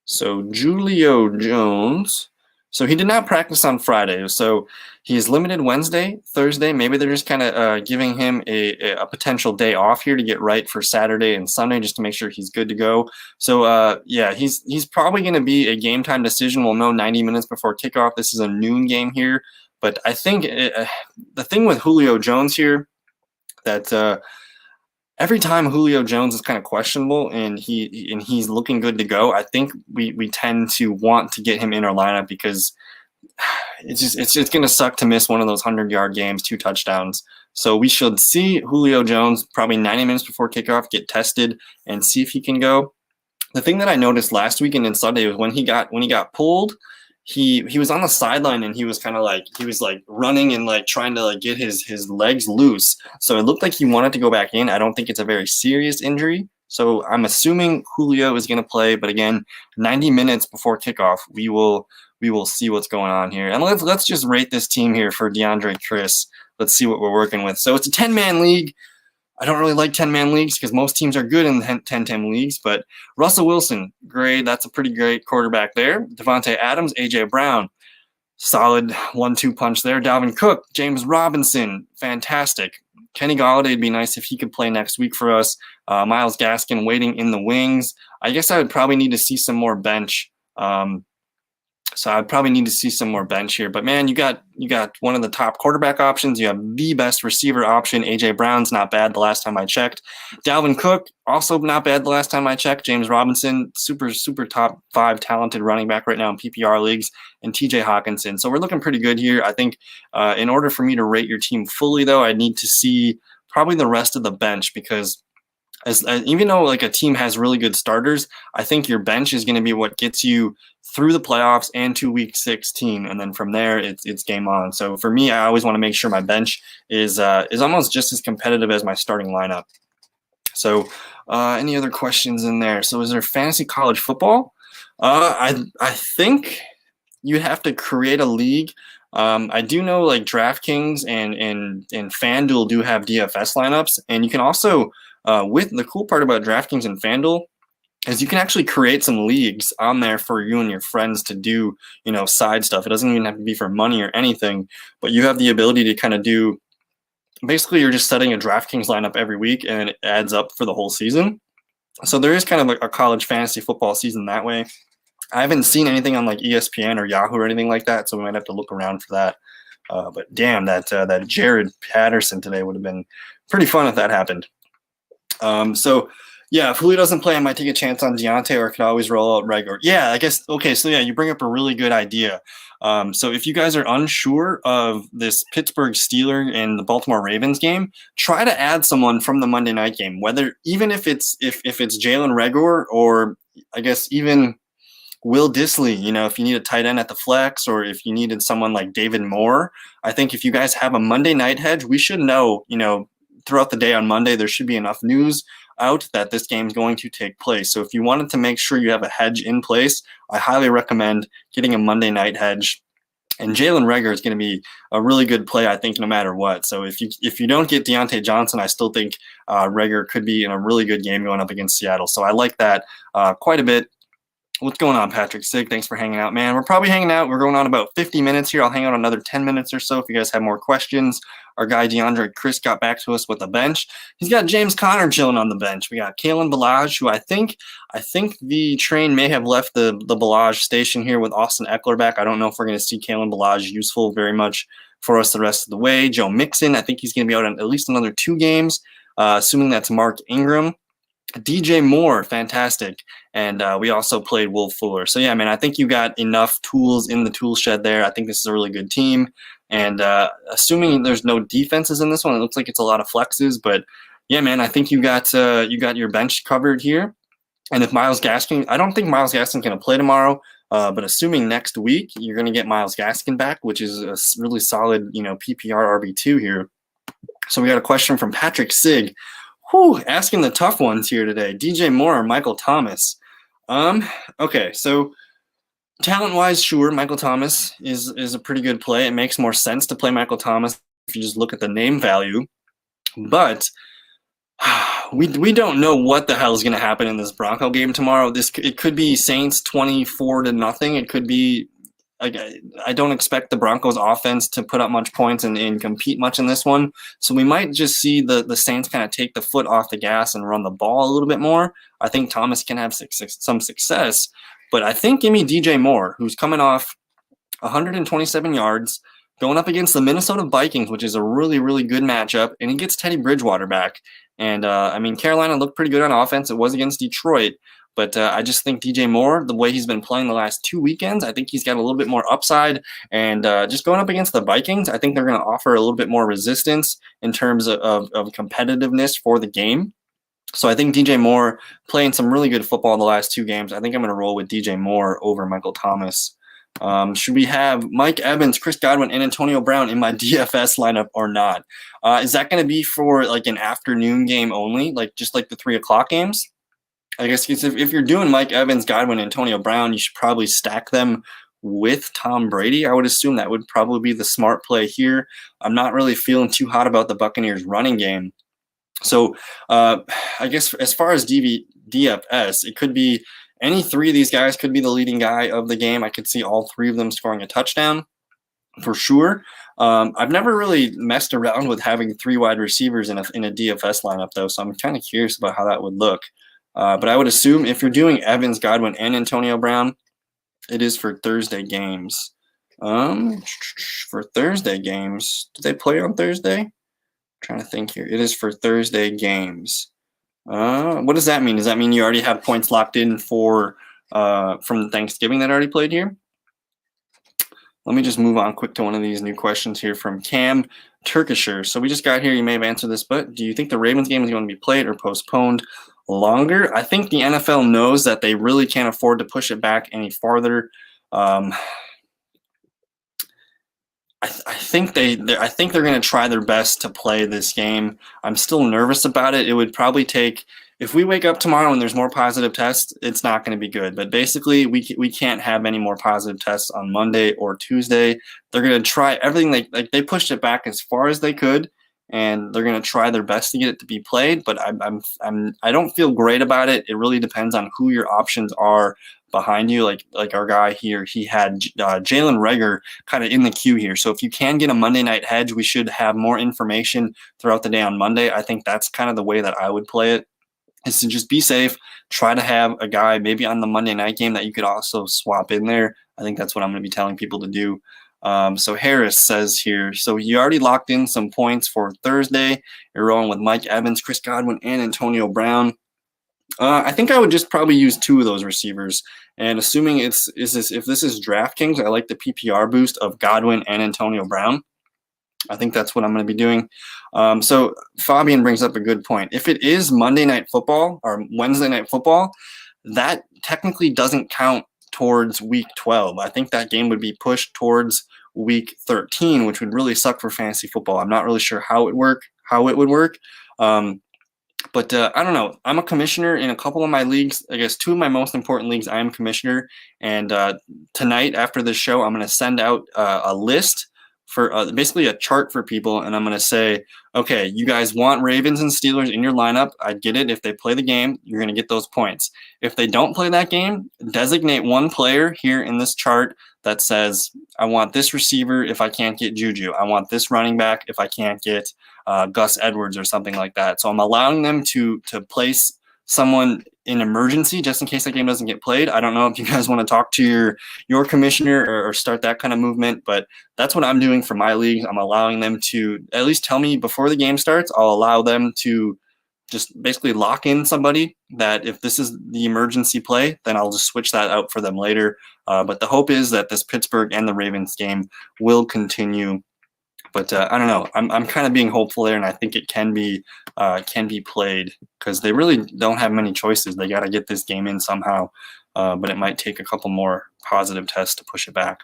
So Julio Jones. So he did not practice on Friday. So he's limited Wednesday, Thursday. Maybe they're just kind of giving him a potential day off here to get right for Saturday and Sunday just to make sure he's good to go. So, yeah, he's probably going to be a game time decision. We'll know 90 minutes before kickoff. This is a noon game here. But I think the thing with Julio Jones here, that every time Julio Jones is kind of questionable and he's looking good to go, I think we tend to want to get him in our lineup because it's going to suck to miss one of those 100-yard games, 2 touchdowns. So we should see Julio Jones probably 90 minutes before kickoff get tested and see if he can go. The thing that I noticed last weekend and Sunday was when he got pulled, he was on the sideline and he was running and trying to get his legs loose. So it looked like he wanted to go back in. I don't think it's a very serious injury. So I'm assuming Julio is going to play, but again, 90 minutes before kickoff, we will see what's going on here. And let's just rate this team here for DeAndre Chris. Let's see what we're working with. So it's a 10-man league. I don't really like 10-man leagues because most teams are good in 10-10 leagues, but Russell Wilson, great. That's a pretty great quarterback there. Devontae Adams, A.J. Brown, solid 1-2 punch there. Dalvin Cook, James Robinson, fantastic. Kenny Golladay would be nice if he could play next week for us. Myles Gaskin waiting in the wings. I guess I would probably need to see some more bench. So I'd probably need to see some more bench here. But, man, you got one of the top quarterback options. You have the best receiver option. A.J. Brown's not bad the last time I checked. Dalvin Cook, also not bad the last time I checked. James Robinson, super, super top 5 talented running back right now in PPR leagues. And T.J. Hawkinson. So we're looking pretty good here. I think in order for me to rate your team fully, though, I need to see probably the rest of the bench because even though a team has really good starters, I think your bench is going to be what gets you through the playoffs and to week 16, and then from there it's game on. So for me, I always want to make sure my bench is almost just as competitive as my starting lineup. So any other questions in there? So is there fantasy college football? I think you have to create a league. I do know DraftKings and FanDuel do have DFS lineups, and you can also with the cool part about DraftKings and FanDuel is you can actually create some leagues on there for you and your friends to do, side stuff. It doesn't even have to be for money or anything, but you have the ability to kind of do, basically you're just setting a DraftKings lineup every week and it adds up for the whole season. So there is kind of like a college fantasy football season that way. I haven't seen anything on like ESPN or Yahoo or anything like that, so we might have to look around for that. But damn, that Jared Patterson today would have been pretty fun if that happened. So yeah, if Julio doesn't play, I might take a chance on Deontay, or I could always roll out Reagor. Yeah, I guess. Okay, so yeah, you bring up a really good idea. So if you guys are unsure of this Pittsburgh Steelers and the Baltimore Ravens game, try to add someone from the Monday night game. Whether even if it's Jalen Reagor, or I guess even Will Dissly, if you need a tight end at the flex, or if you needed someone like David Moore, I think if you guys have a Monday night hedge, we should know, throughout the day on Monday, there should be enough news out that this game is going to take place. So if you wanted to make sure you have a hedge in place, I highly recommend getting a Monday night hedge. And Jalen Reagor is going to be a really good play, I think, no matter what. So if you don't get Deontay Johnson, I still think Reagor could be in a really good game going up against Seattle. So I like that quite a bit. What's going on, Patrick Sig? Thanks for hanging out, man. We're probably hanging out. We're going on about 50 minutes here. I'll hang out another 10 minutes or so if you guys have more questions. Our guy DeAndre Chris got back to us with a bench. He's got James Conner chilling on the bench. We got Kalen Ballage, who I think the train may have left the Ballage station here with Austin Eckler back. I don't know if we're going to see Kalen Ballage useful very much for us the rest of the way. Joe Mixon, I think he's going to be out in at least another 2 games, assuming that's Mark Ingram. DJ Moore, fantastic. And we also played Will Fuller. So, yeah, man, I think you got enough tools in the tool shed there. I think this is a really good team. And assuming there's no defenses in this one, it looks like it's a lot of flexes. But, yeah, man, I think you got your bench covered here. And if Myles Gaskin, I don't think Myles Gaskin's going to play tomorrow. But assuming next week you're going to get Myles Gaskin back, which is a really solid, PPR RB2 here. So we got a question from Patrick Sig. Asking the tough ones here today. DJ Moore or Michael Thomas? Okay, so talent-wise, sure, Michael Thomas is a pretty good play. It makes more sense to play Michael Thomas if you just look at the name value. But we don't know what the hell is going to happen in this Bronco game tomorrow. It could be Saints 24-0. It could be. I don't expect the Broncos offense to put up much points and compete much in this one. So we might just see the Saints kind of take the foot off the gas and run the ball a little bit more. I think Thomas can have some success. But I think give me DJ Moore, who's coming off 127 yards, going up against the Minnesota Vikings, which is a really, really good matchup. And he gets Teddy Bridgewater back. And, Carolina looked pretty good on offense. It was against Detroit. But I just think DJ Moore, the way he's been playing the last 2 weekends, I think he's got a little bit more upside. And just going up against the Vikings, I think they're going to offer a little bit more resistance in terms of competitiveness for the game. So I think DJ Moore playing some really good football in the last 2 games. I think I'm going to roll with DJ Moore over Michael Thomas. Should we have Mike Evans, Chris Godwin, and Antonio Brown in my DFS lineup or not? Is that going to be for like an afternoon game only, just like the 3 o'clock games? I guess if you're doing Mike Evans, Godwin, Antonio Brown, you should probably stack them with Tom Brady. I would assume that would probably be the smart play here. I'm not really feeling too hot about the Buccaneers running game. So I guess as far as DFS, it could be any 3 of these guys could be the leading guy of the game. I could see all 3 of them scoring a touchdown for sure. I've never really messed around with having 3 wide receivers in a DFS lineup, though, so I'm kind of curious about how that would look. But I would assume if you're doing Evans, Godwin, and Antonio Brown, it is for Thursday games. For Thursday games, do they play on Thursday? I'm trying to think here. It is for Thursday games. What does that mean? Does that mean you already have points locked in for from Thanksgiving that already played here? Let me just move on quick to one of these new questions here from Cam Turkisher. So we just got here. You may have answered this, but do you think the Ravens game is going to be played or postponed longer? I think the NFL knows that they really can't afford to push it back any farther. I think they're going to try their best to play this game. I'm still nervous about it. It would probably take, if we wake up tomorrow and there's more positive tests, it's not going to be good. But basically, we can't have any more positive tests on Monday or Tuesday. They're going to try everything. They pushed it back as far as they could, and they're going to try their best to get it to be played. But I don't feel great about it. It really depends on who your options are behind you. Like our guy here, he had Jalen Reagor kind of in the queue here. So if you can get a Monday night hedge, we should have more information throughout the day on Monday. I think that's kind of the way that I would play it, is to just be safe. Try to have a guy maybe on the Monday night game that you could also swap in there. I think that's what I'm going to be telling people to do. So Harris says here, so you already locked in some points for Thursday. You're rolling with Mike Evans, Chris Godwin, and Antonio Brown. I think I would just probably use 2 of those receivers. And assuming if this is DraftKings, I like the PPR boost of Godwin and Antonio Brown. I think that's what I'm going to be doing. So Fabian brings up a good point. If it is Monday Night Football or Wednesday Night Football, that technically doesn't count towards Week 12. I think that game would be pushed towards Week 13, which would really suck for fantasy football. I'm not really sure how it would work. But I don't know. I'm a commissioner in a couple of my leagues. I guess 2 of my most important leagues, I am commissioner. And tonight after this show, I'm going to send out a list for basically a chart for people. And I'm going to say, okay, you guys want Ravens and Steelers in your lineup. I get it. If they play the game, you're going to get those points. If they don't play that game, designate one player here in this chart that says, I want this receiver if I can't get Juju. I want this running back if I can't get Gus Edwards or something like that. So I'm allowing them to place someone in emergency just in case that game doesn't get played. I don't know if you guys want to talk to your commissioner or start that kind of movement, but that's what I'm doing for my league. I'm allowing them to at least tell me before the game starts. I'll allow them to just basically lock in somebody that if this is the emergency play, then I'll just switch that out for them later. But the hope is that this Pittsburgh and the Ravens game will continue. But I don't know. I'm kind of being hopeful there, and I think it can be played because they really don't have many choices. They got to get this game in somehow, but it might take a couple more positive tests to push it back.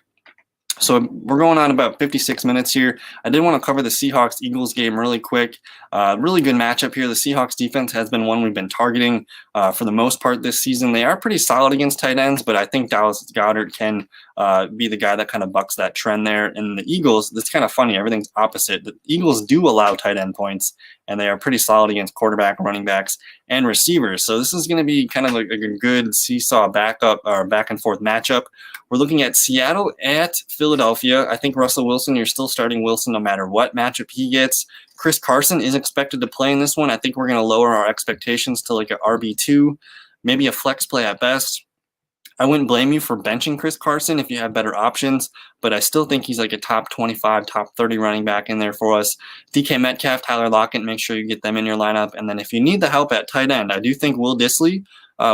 So we're going on about 56 minutes here. I did want to cover the Seahawks-Eagles game really quick. Really good matchup here. The Seahawks defense has been one we've been targeting for the most part this season. They are pretty solid against tight ends, but I think Dallas Goedert can be the guy that kind of bucks that trend there. And the Eagles, that's kind of funny. Everything's opposite. The Eagles do allow tight end points, and they are pretty solid against quarterback, running backs, and receivers. So this is going to be kind of like a good seesaw back and forth matchup. We're looking at Seattle at Philadelphia. I think Russell Wilson, you're still starting Wilson no matter what matchup he gets. Chris Carson is expected to play in this one. I think we're going to lower our expectations to like an RB2, maybe a flex play at best. I wouldn't blame you for benching Chris Carson if you have better options, but I still think he's like a top 25, top 30 running back in there for us. DK Metcalf, Tyler Lockett, make sure you get them in your lineup. And then if you need the help at tight end, I do think Will Dissly,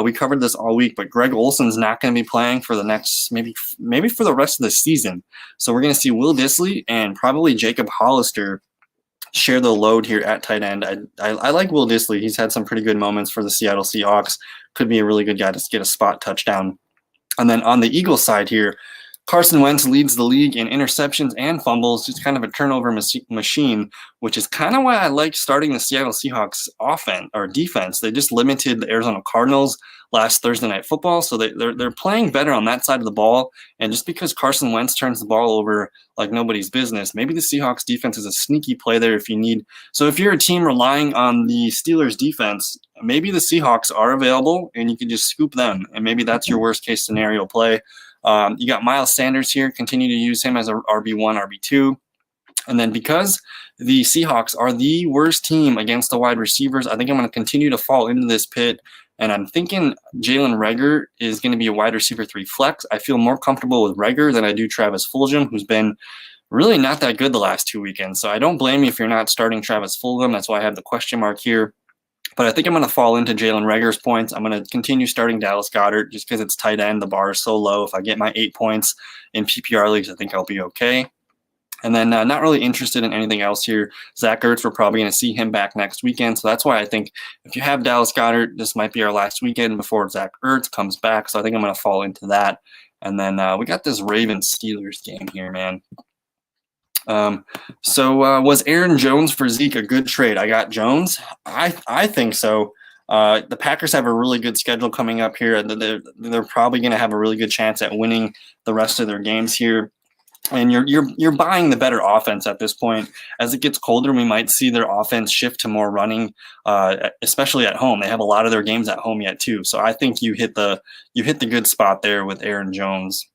we covered this all week, but Greg Olson's not going to be playing for the next, maybe for the rest of the season. So we're going to see Will Dissly and probably Jacob Hollister share the load here at tight end. I like Will Dissly. He's had some pretty good moments for the Seattle Seahawks. Could be a really good guy to get a spot touchdown. And then on the Eagles side here, Carson Wentz leads the league in interceptions and fumbles, just kind of a turnover machine, which is kind of why I like starting the Seattle Seahawks offense or defense. They just limited the Arizona Cardinals last Thursday Night Football, so they're playing better on that side of the ball. And just because Carson Wentz turns the ball over like nobody's business, maybe the Seahawks defense is a sneaky play there if you need. So if you're a team relying on the Steelers defense, maybe the Seahawks are available and you can just scoop them, and maybe that's your worst case scenario play. You got Miles Sanders here. Continue to use him as a RB1, RB2. And then because the Seahawks are the worst team against the wide receivers, I think I'm going to continue to fall into this pit. And I'm thinking Jalen Reagor is going to be a wide receiver 3 flex. I feel more comfortable with Reagor than I do Travis Fulgham, who's been really not that good the last 2 weekends. So I don't blame you if you're not starting Travis Fulgham. That's why I have the question mark here. But I think I'm going to fall into Jalen Reagor's points. I'm going to continue starting Dallas Goedert just because it's tight end. The bar is so low. If I get my 8 points in PPR leagues, I think I'll be okay. And then not really interested in anything else here. Zach Ertz, we're probably going to see him back next weekend. So that's why I think if you have Dallas Goedert, this might be our last weekend before Zach Ertz comes back. So I think I'm going to fall into that. And then we got this Ravens-Steelers game here, man. So was Aaron Jones for Zeke a good trade? I got Jones. I think so. The Packers have a really good schedule coming up here. They're probably going to have a really good chance at winning the rest of their games here. And you're buying the better offense at this point. As it gets colder, we might see their offense shift to more running, especially at home. They have a lot of their games at home yet too. So I think you hit the good spot there with Aaron Jones.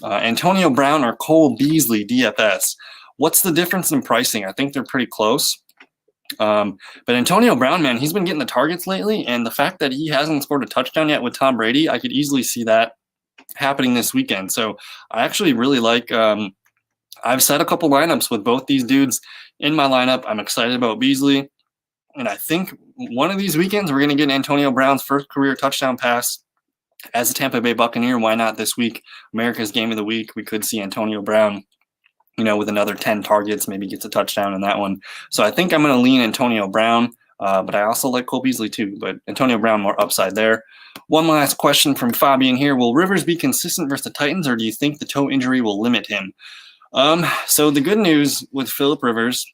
Antonio Brown or Cole Beasley, DFS. What's the difference in pricing? I think they're pretty close. But Antonio Brown, man, he's been getting the targets lately, and the fact that he hasn't scored a touchdown yet with Tom Brady, I could easily see that happening this weekend. So I actually really like. I've set a couple lineups with both these dudes in my lineup. I'm excited about Beasley, and I think one of these weekends we're going to get Antonio Brown's first career touchdown pass as a Tampa Bay Buccaneer. Why not this week? America's Game of the Week. We could see Antonio Brown, with another 10 targets, maybe gets a touchdown in that one. So I think I'm going to lean Antonio Brown, but I also like Cole Beasley too. But Antonio Brown, more upside there. One last question from Fabian here. Will Rivers be consistent versus the Titans, or do you think the toe injury will limit him? So the good news with Phillip Rivers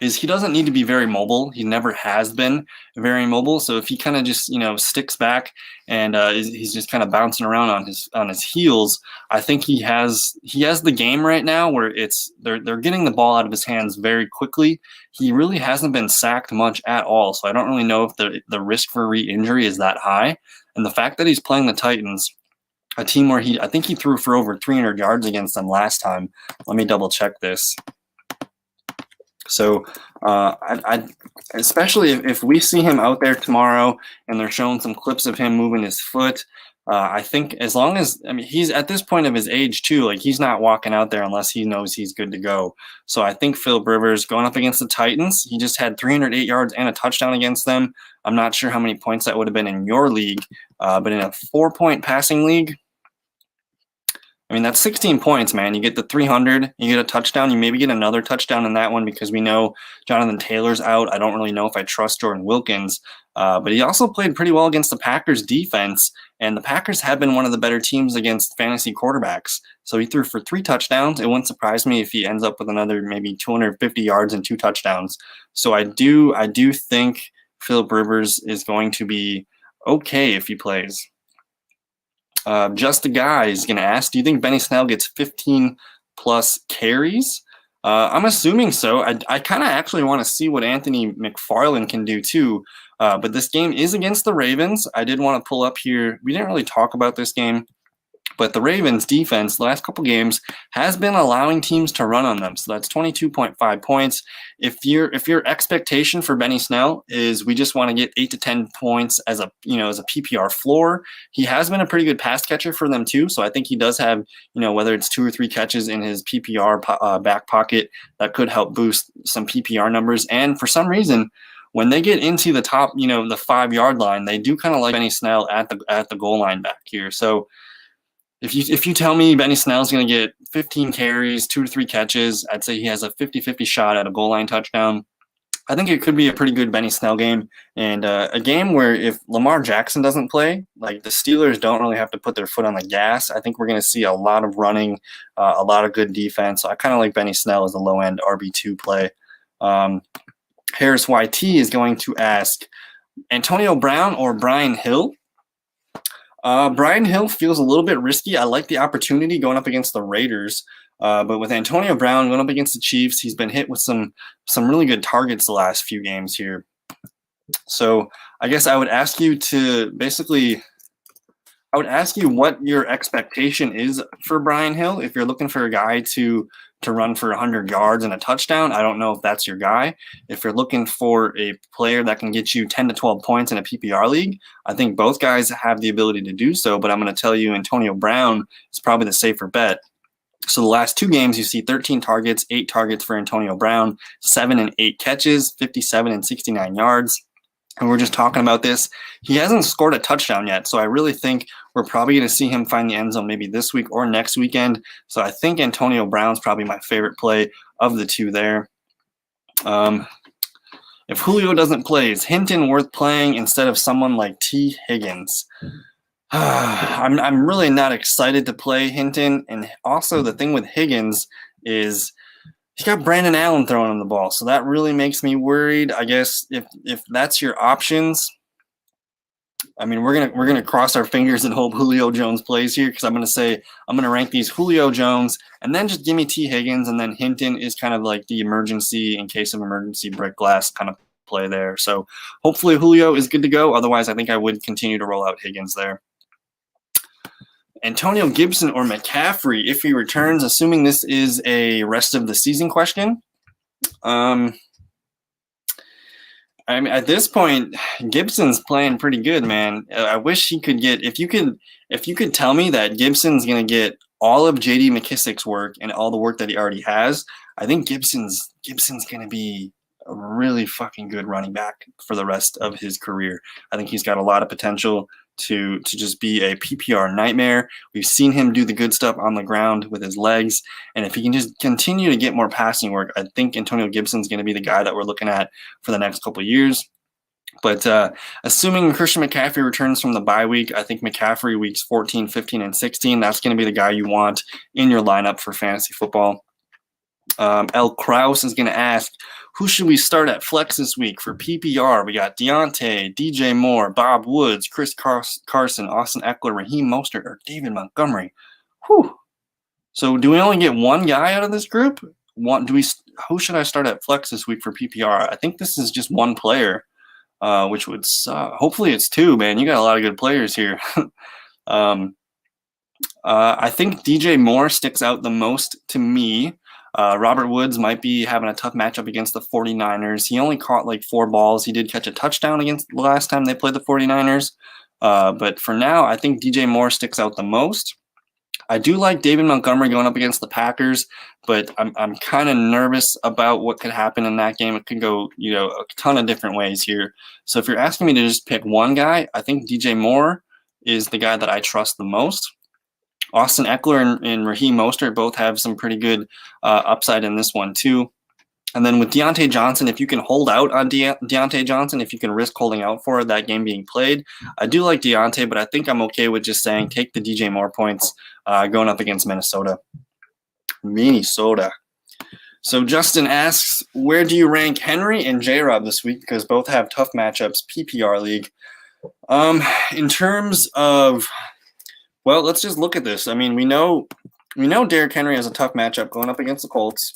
is he doesn't need to be very mobile. He never has been very mobile. So if he kind of just sticks back and he's just kind of bouncing around on his heels, I think he has the game right now where they're getting the ball out of his hands very quickly. He really hasn't been sacked much at all. So I don't really know if the risk for re-injury is that high. And the fact that he's playing the Titans, a team where I think he threw for over 300 yards against them last time. Let me double check this. So I especially if we see him out there tomorrow and they're showing some clips of him moving his foot, I think as long as, he's at this point of his age too, like he's not walking out there unless he knows he's good to go. So I think Phillip Rivers going up against the Titans, he just had 308 yards and a touchdown against them. I'm not sure how many points that would have been in your league, but in a 4-point passing league, that's 16 points, man. You get the 300, you get a touchdown, you maybe get another touchdown in that one because we know Jonathan Taylor's out. I don't really know if I trust Jordan Wilkins, but he also played pretty well against the Packers defense, and the Packers have been one of the better teams against fantasy quarterbacks. So he threw for 3 touchdowns. It wouldn't surprise me if he ends up with another maybe 250 yards and 2 touchdowns. So I do think Phillip Rivers is going to be okay if he plays. Just a Guy is going to ask, do you think Benny Snell gets 15 plus carries? I'm assuming so. I kind of actually want to see what Anthony McFarland can do too. But this game is against the Ravens. I did want to pull up here. We didn't really talk about this game, but the Ravens defense the last couple games has been allowing teams to run on them. So that's 22.5 points. If your expectation for Benny Snell is we just want to get 8 to 10 points as a PPR floor, he has been a pretty good pass catcher for them too. So I think he does have, whether it's 2 or 3 catches in his PPR back pocket that could help boost some PPR numbers. And for some reason, when they get into the top, the 5-yard line, they do kind of like Benny Snell at the goal line back here. So if you tell me Benny Snell's going to get 15 carries, 2 to 3 catches, I'd say he has a 50-50 shot at a goal line touchdown. I think it could be a pretty good Benny Snell game, and a game where if Lamar Jackson doesn't play, like the Steelers don't really have to put their foot on the gas. I think we're going to see a lot of running, a lot of good defense. So I kind of like Benny Snell as a low-end RB2 play. Harris YT is going to ask, Antonio Brown or Brian Hill? Brian Hill feels a little bit risky. I like the opportunity going up against the Raiders, but with Antonio Brown going up against the Chiefs, he's been hit with some really good targets the last few games here. So I guess I would ask you what your expectation is for Brian Hill. If you're looking for a guy to run for 100 yards and a touchdown, I don't know if that's your guy. If you're looking for a player that can get you 10 to 12 points in a PPR league, I think both guys have the ability to do so, but I'm going to tell you Antonio Brown is probably the safer bet. So the last 2 games, you see 13 targets, 8 targets for Antonio Brown, 7 and 8 catches, 57 and 69 yards. And we're just talking about this. He hasn't scored a touchdown yet, so I really think we're probably going to see him find the end zone maybe this week or next weekend. So I think Antonio Brown's probably my favorite play of the 2 there. If Julio doesn't play, is Hinton worth playing instead of someone like T. Higgins? I'm really not excited to play Hinton. And also the thing with Higgins is he's got Brandon Allen throwing him the ball, so that really makes me worried. I guess if that's your options, I mean, we're gonna cross our fingers and hope Julio Jones plays here, because I'm gonna rank these Julio Jones, and then just give me T Higgins, and then Hinton is kind of like the emergency in case of emergency brick glass kind of play there. So hopefully Julio is good to go. Otherwise, I think I would continue to roll out Higgins there. Antonio Gibson or McCaffrey if he returns, assuming this is a rest of the season question. I mean, at this point, Gibson's playing pretty good, man. I wish he could get, if you could tell me that Gibson's going to get all of J.D. McKissick's work and all the work that he already has, I think Gibson's going to be a really fucking good running back for the rest of his career. I think he's got a lot of potential to just be a PPR nightmare. We've seen him do the good stuff on the ground with his legs, and if he can just continue to get more passing work, I think Antonio Gibson's going to be the guy that we're looking at for the next couple of years. But assuming Christian McCaffrey returns from the bye week, I think McCaffrey weeks 14, 15, and 16, that's going to be the guy you want in your lineup for fantasy football. L. Kraus is going to ask, who should we start at flex this week for PPR? We got Deontay, DJ Moore, Bob Woods, Chris Carson, Austin Eckler, Raheem Mostert, or David Montgomery. Whew. So do we only get one guy out of this group? Who should I start at flex this week for PPR? I think this is just one player, which would suck. Hopefully it's two, man. You got a lot of good players here. I think DJ Moore sticks out the most to me. Robert Woods might be having a tough matchup against the 49ers. He only caught like 4 balls. He did catch a touchdown against the last time they played the 49ers. But for now, I think DJ Moore sticks out the most. I do like David Montgomery going up against the Packers, but I'm kind of nervous about what could happen in that game. It could go, a ton of different ways here. So if you're asking me to just pick one guy, I think DJ Moore is the guy that I trust the most. Austin Eckler and Raheem Mostert both have some pretty good upside in this one too. And then with Deontay Johnson, if you can hold out on Deontay Johnson, if you can risk holding out for that game being played, I do like Deontay, but I think I'm okay with just saying take the DJ Moore points going up against Minnesota. So Justin asks, where do you rank Henry and J-Rob this week? Because both have tough matchups, PPR league. In terms of... Well, let's just look at this. I mean, we know Derrick Henry has a tough matchup going up against the Colts.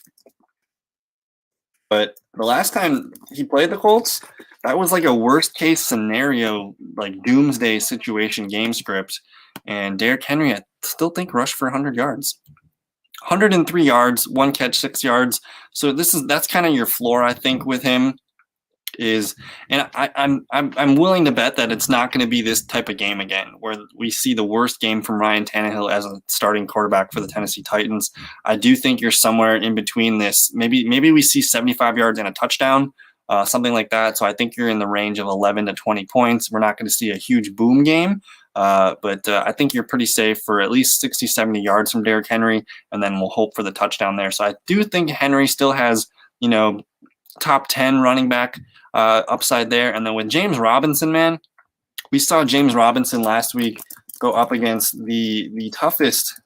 But the last time he played the Colts, that was like a worst-case scenario, like doomsday situation game script. And Derrick Henry, I still think, rushed for 100 yards. 103 yards, 1 catch, 6 yards. So that's kind of your floor, I think, with him. I'm willing to bet that it's not going to be this type of game again, where we see the worst game from Ryan Tannehill as a starting quarterback for the Tennessee Titans. I do think you're somewhere in between this. Maybe we see 75 yards and a touchdown, something like that. So I think you're in the range of 11 to 20 points. We're not going to see a huge boom game, but I think you're pretty safe for at least 60, 70 yards from Derrick Henry, and then we'll hope for the touchdown there. So I do think Henry still has, top 10 running back upside there. And then with James Robinson, man, we saw James Robinson last week go up against the toughest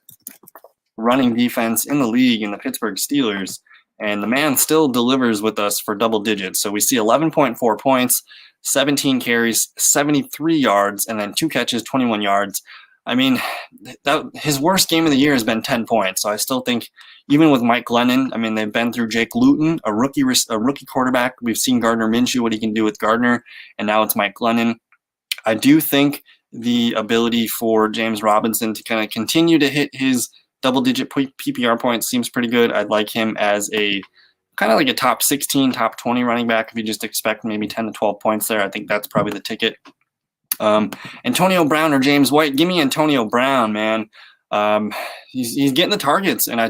running defense in the league in the Pittsburgh Steelers, and the man still delivers with us for double digits. So we see 11.4 points, 17 carries, 73 yards, and then 2 catches, 21 yards. I mean, his worst game of the year has been 10 points. So I still think, even with Mike Glennon, I mean, they've been through Jake Luton, a rookie quarterback. We've seen Gardner Minshew, what he can do with Gardner, and now it's Mike Glennon. I do think the ability for James Robinson to kind of continue to hit his double-digit PPR points seems pretty good. I'd like him as a kind of like a top 16, top 20 running back. If you just expect maybe 10 to 12 points there, I think that's probably the ticket. Antonio Brown or James White? Give me Antonio Brown, man. He's getting the targets, and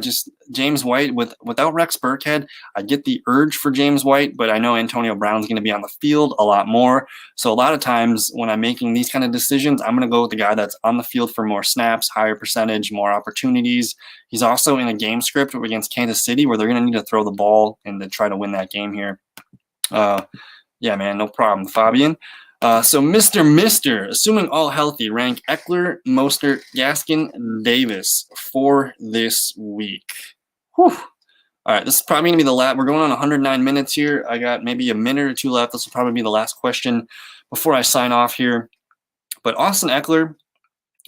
James White without Rex Burkhead, I get the urge for James White, but I know Antonio Brown's going to be on the field a lot more. So a lot of times when I'm making these kind of decisions, I'm going to go with the guy that's on the field for more snaps, higher percentage, more opportunities. He's also in a game script against Kansas City where they're going to need to throw the ball and to try to win that game here. Yeah, man, no problem, Fabian. So Mr. Assuming all healthy, rank Eckler, Mostert, Gaskin, Davis for this week. Whew. All right, this is probably going to be the last. We're going on 109 minutes here. I got maybe a minute or two left. This will probably be the last question before I sign off here. But Austin Eckler,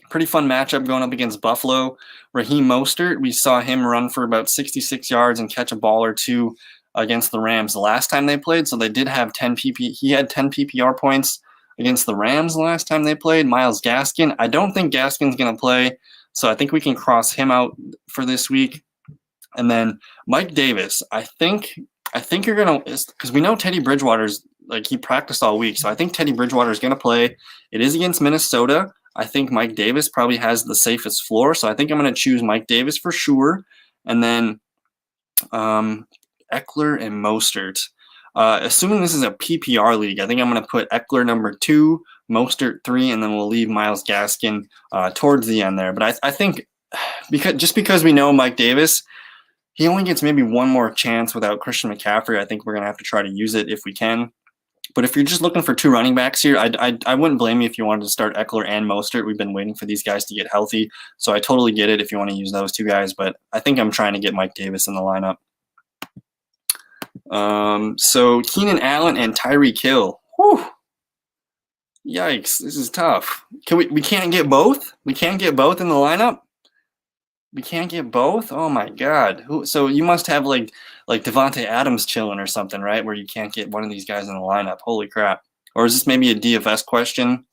pretty fun matchup going up against Buffalo. Raheem Mostert, we saw him run for about 66 yards and catch a ball or two against the Rams the last time they played. So they did have 10 He had 10 PPR points against the Rams the last time they played. Myles Gaskin, I don't think Gaskin's going to play, so I think we can cross him out for this week. And then Mike Davis, I think you're going to, because we know Teddy Bridgewater's, like, he practiced all week, so I think Teddy Bridgewater is going to play. It is against Minnesota. I think Mike Davis probably has the safest floor, so I think I'm going to choose Mike Davis for sure. And then Eckler and Mostert. Assuming this is a PPR league, I think I'm going to put Eckler number 2, Mostert 3, and then we'll leave Myles Gaskin towards the end there. But I think because we know Mike Davis, he only gets maybe one more chance without Christian McCaffrey. I think we're going to have to try to use it if we can. But if you're just looking for 2 running backs here, I wouldn't blame you if you wanted to start Eckler and Mostert. We've been waiting for these guys to get healthy, so I totally get it if you want to use those 2 guys. But I think I'm trying to get Mike Davis in the lineup. So Keenan Allen and Tyreek Hill. Whew. Yikes, this is tough. We can't get both? We can't get both in the lineup? We can't get both? Oh my God. So you must have like Devontae Adams chilling or something, right? Where you can't get one of these guys in the lineup. Holy crap. Or is this maybe a DFS question?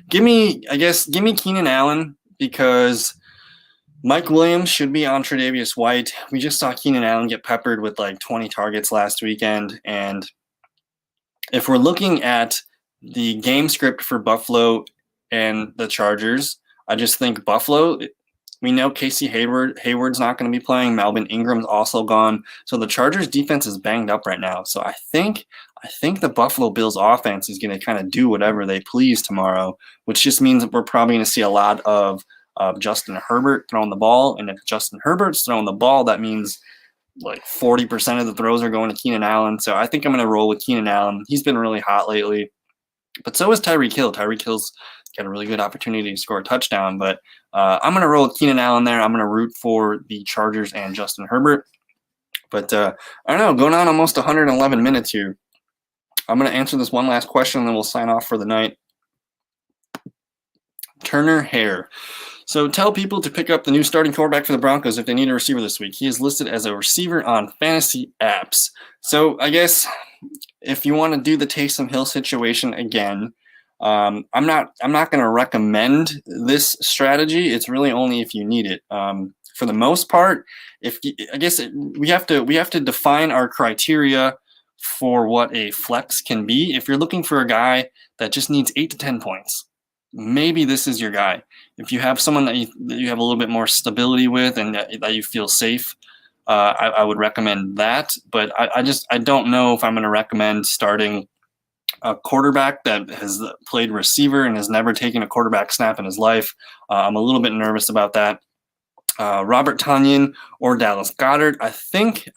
Give me Keenan Allen, because Mike Williams should be on Tre'Davious White. We just saw Keenan Allen get peppered with like 20 targets last weekend. And if we're looking at the game script for Buffalo and the Chargers, I just think Buffalo, we know Casey Hayward's not going to be playing. Melvin Ingram's also gone. So the Chargers defense is banged up right now. So I think the Buffalo Bills offense is going to kind of do whatever they please tomorrow, which just means that we're probably going to see a lot of Justin Herbert throwing the ball. And if Justin Herbert's throwing the ball, that means like 40% of the throws are going to Keenan Allen. So I think I'm going to roll with Keenan Allen. He's been really hot lately. But so is Tyreek Hill. Tyreek Hill's got a really good opportunity to score a touchdown. But I'm going to roll with Keenan Allen there. I'm going to root for the Chargers and Justin Herbert. But I don't know, going on almost 111 minutes here. I'm going to answer this one last question, and then we'll sign off for the night. Turner Hare. So tell people to pick up the new starting quarterback for the Broncos if they need a receiver this week. He is listed as a receiver on fantasy apps. So I guess if you want to do the Taysom Hill situation again, I'm not going to recommend this strategy. It's really only if you need it. For the most part, we have to define our criteria for what a flex can be. If you're looking for a guy that just needs 8 to 10 points, maybe this is your guy. If you have someone that you have a little bit more stability with and that you feel safe, I would recommend that. But I don't know if I'm going to recommend starting a quarterback that has played receiver and has never taken a quarterback snap in his life. I'm a little bit nervous about that. Robert Tonyan or Dallas Goedert.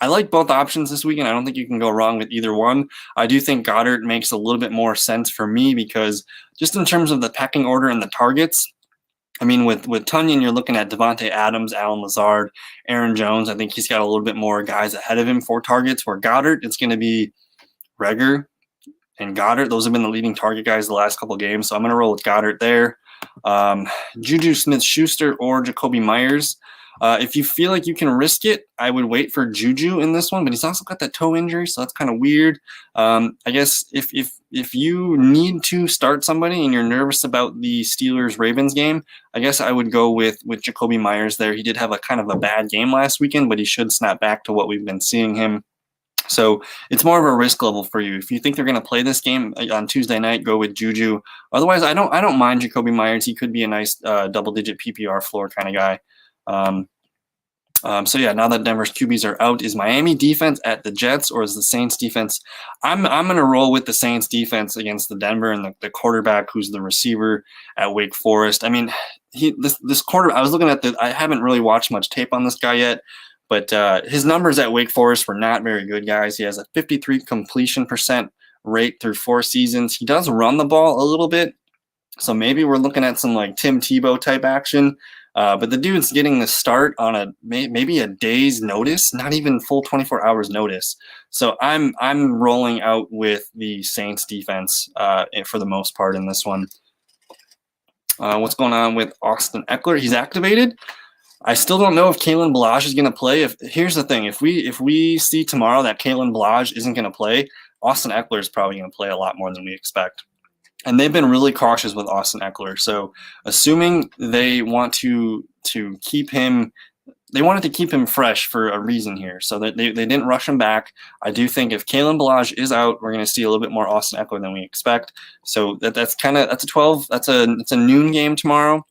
I like both options this weekend. I don't think you can go wrong with either one. I do think Goddard makes a little bit more sense for me because just in terms of the pecking order and the targets, I mean, with Tonyan, you're looking at Devontae Adams, Allen Lazard, Aaron Jones. I think he's got a little bit more guys ahead of him for targets. Where Goddard, it's going to be Reagor and Goddard. Those have been the leading target guys the last couple of games. So I'm going to roll with Goddard there. Juju Smith-Schuster or Jacoby Myers. If you feel like you can risk it, I would wait for Juju in this one, but he's also got that toe injury, so that's kind of weird. I guess if you need to start somebody and you're nervous about the Steelers-Ravens game, I guess I would go with Jacoby Myers there. He did have a kind of a bad game last weekend, but he should snap back to what we've been seeing him. So it's more of a risk level for you. If you think they're going to play this game on Tuesday night, go with Juju. Otherwise, I don't mind Jacoby Myers. He could be a nice double-digit PPR floor kind of guy. So yeah, now that Denver's QBs are out, is Miami defense at the Jets or is the Saints defense? I'm going to roll with the Saints defense against the Denver and the quarterback who's the receiver at Wake Forest. I mean, this quarter, I was looking at I haven't really watched much tape on this guy yet, but his numbers at Wake Forest were not very good, guys. He has a 53 completion percent rate through 4 seasons. He does run the ball a little bit, so maybe we're looking at some like Tim Tebow type action. But the dude's getting the start on maybe a day's notice, not even full 24 hours notice. So I'm rolling out with the Saints defense for the most part in this one. What's going on with Austin Eckler? He's activated. I still don't know if Kalen Ballage is going to play. Here's the thing: if we see tomorrow that Kalen Ballage isn't going to play, Austin Eckler is probably going to play a lot more than we expect. And they've been really cautious with Austin Eckler. So assuming they want to keep him, they wanted to keep him fresh for a reason here. So that they didn't rush him back. I do think if Kalen Ballage is out, we're going to see a little bit more Austin Eckler than we expect. So that's a noon game tomorrow.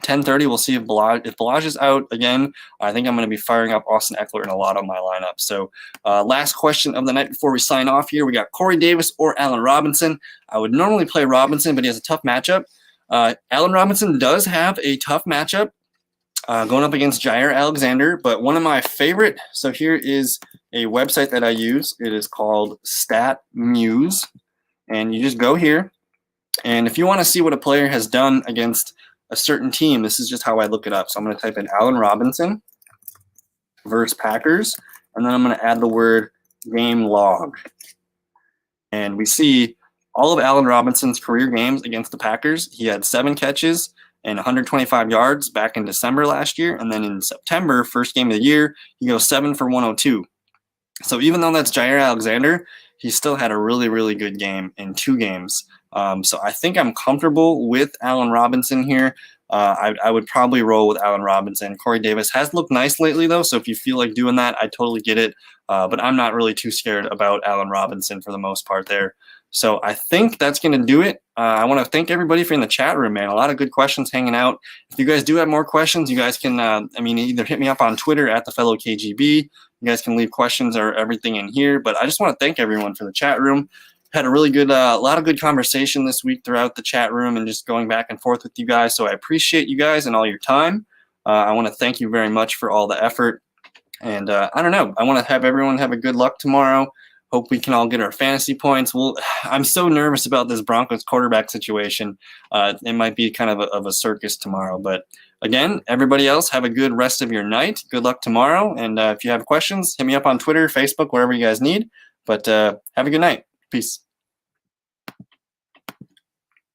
10:30, we'll see if Ballage is out again. I think I'm going to be firing up Austin Eckler in a lot of my lineups. So last question of the night before we sign off here. We got Corey Davis or Allen Robinson. I would normally play Robinson, but he has a tough matchup. Allen Robinson does have a tough matchup going up against Jair Alexander, but one of my favorite, so here is a website that I use. It is called StatMuse, and you just go here, and if you want to see what a player has done against a certain team, this is just how I look it up. So I'm going to type in Allen Robinson versus Packers, and then I'm going to add the word game log. And we see all of Allen Robinson's career games against the Packers. He had 7 catches and 125 yards back in December last year. And then in September, first game of the year, he goes 7 for 102. So even though that's Jair Alexander, he still had a really, really good game in 2 games. So I think I'm comfortable with Allen Robinson here. I would probably roll with Allen Robinson. Corey Davis has looked nice lately, though, so if you feel like doing that, I totally get it. But I'm not really too scared about Allen Robinson for the most part there. So I think that's going to do it. I want to thank everybody for in the chat room, man. A lot of good questions hanging out. If you guys do have more questions, you guys can, either hit me up on Twitter at @thefellowKGB. You guys can leave questions or everything in here. But I just want to thank everyone for the chat room. Had a really good, a lot of good conversation this week throughout the chat room and just going back and forth with you guys. So I appreciate you guys and all your time. I want to thank you very much for all the effort. And I don't know, I want to have everyone have a good luck tomorrow. Hope we can all get our fantasy points. I'm so nervous about this Broncos quarterback situation. It might be kind of a circus tomorrow. But again, everybody else, have a good rest of your night. Good luck tomorrow. And if you have questions, hit me up on Twitter, Facebook, wherever you guys need. But have a good night. Peace.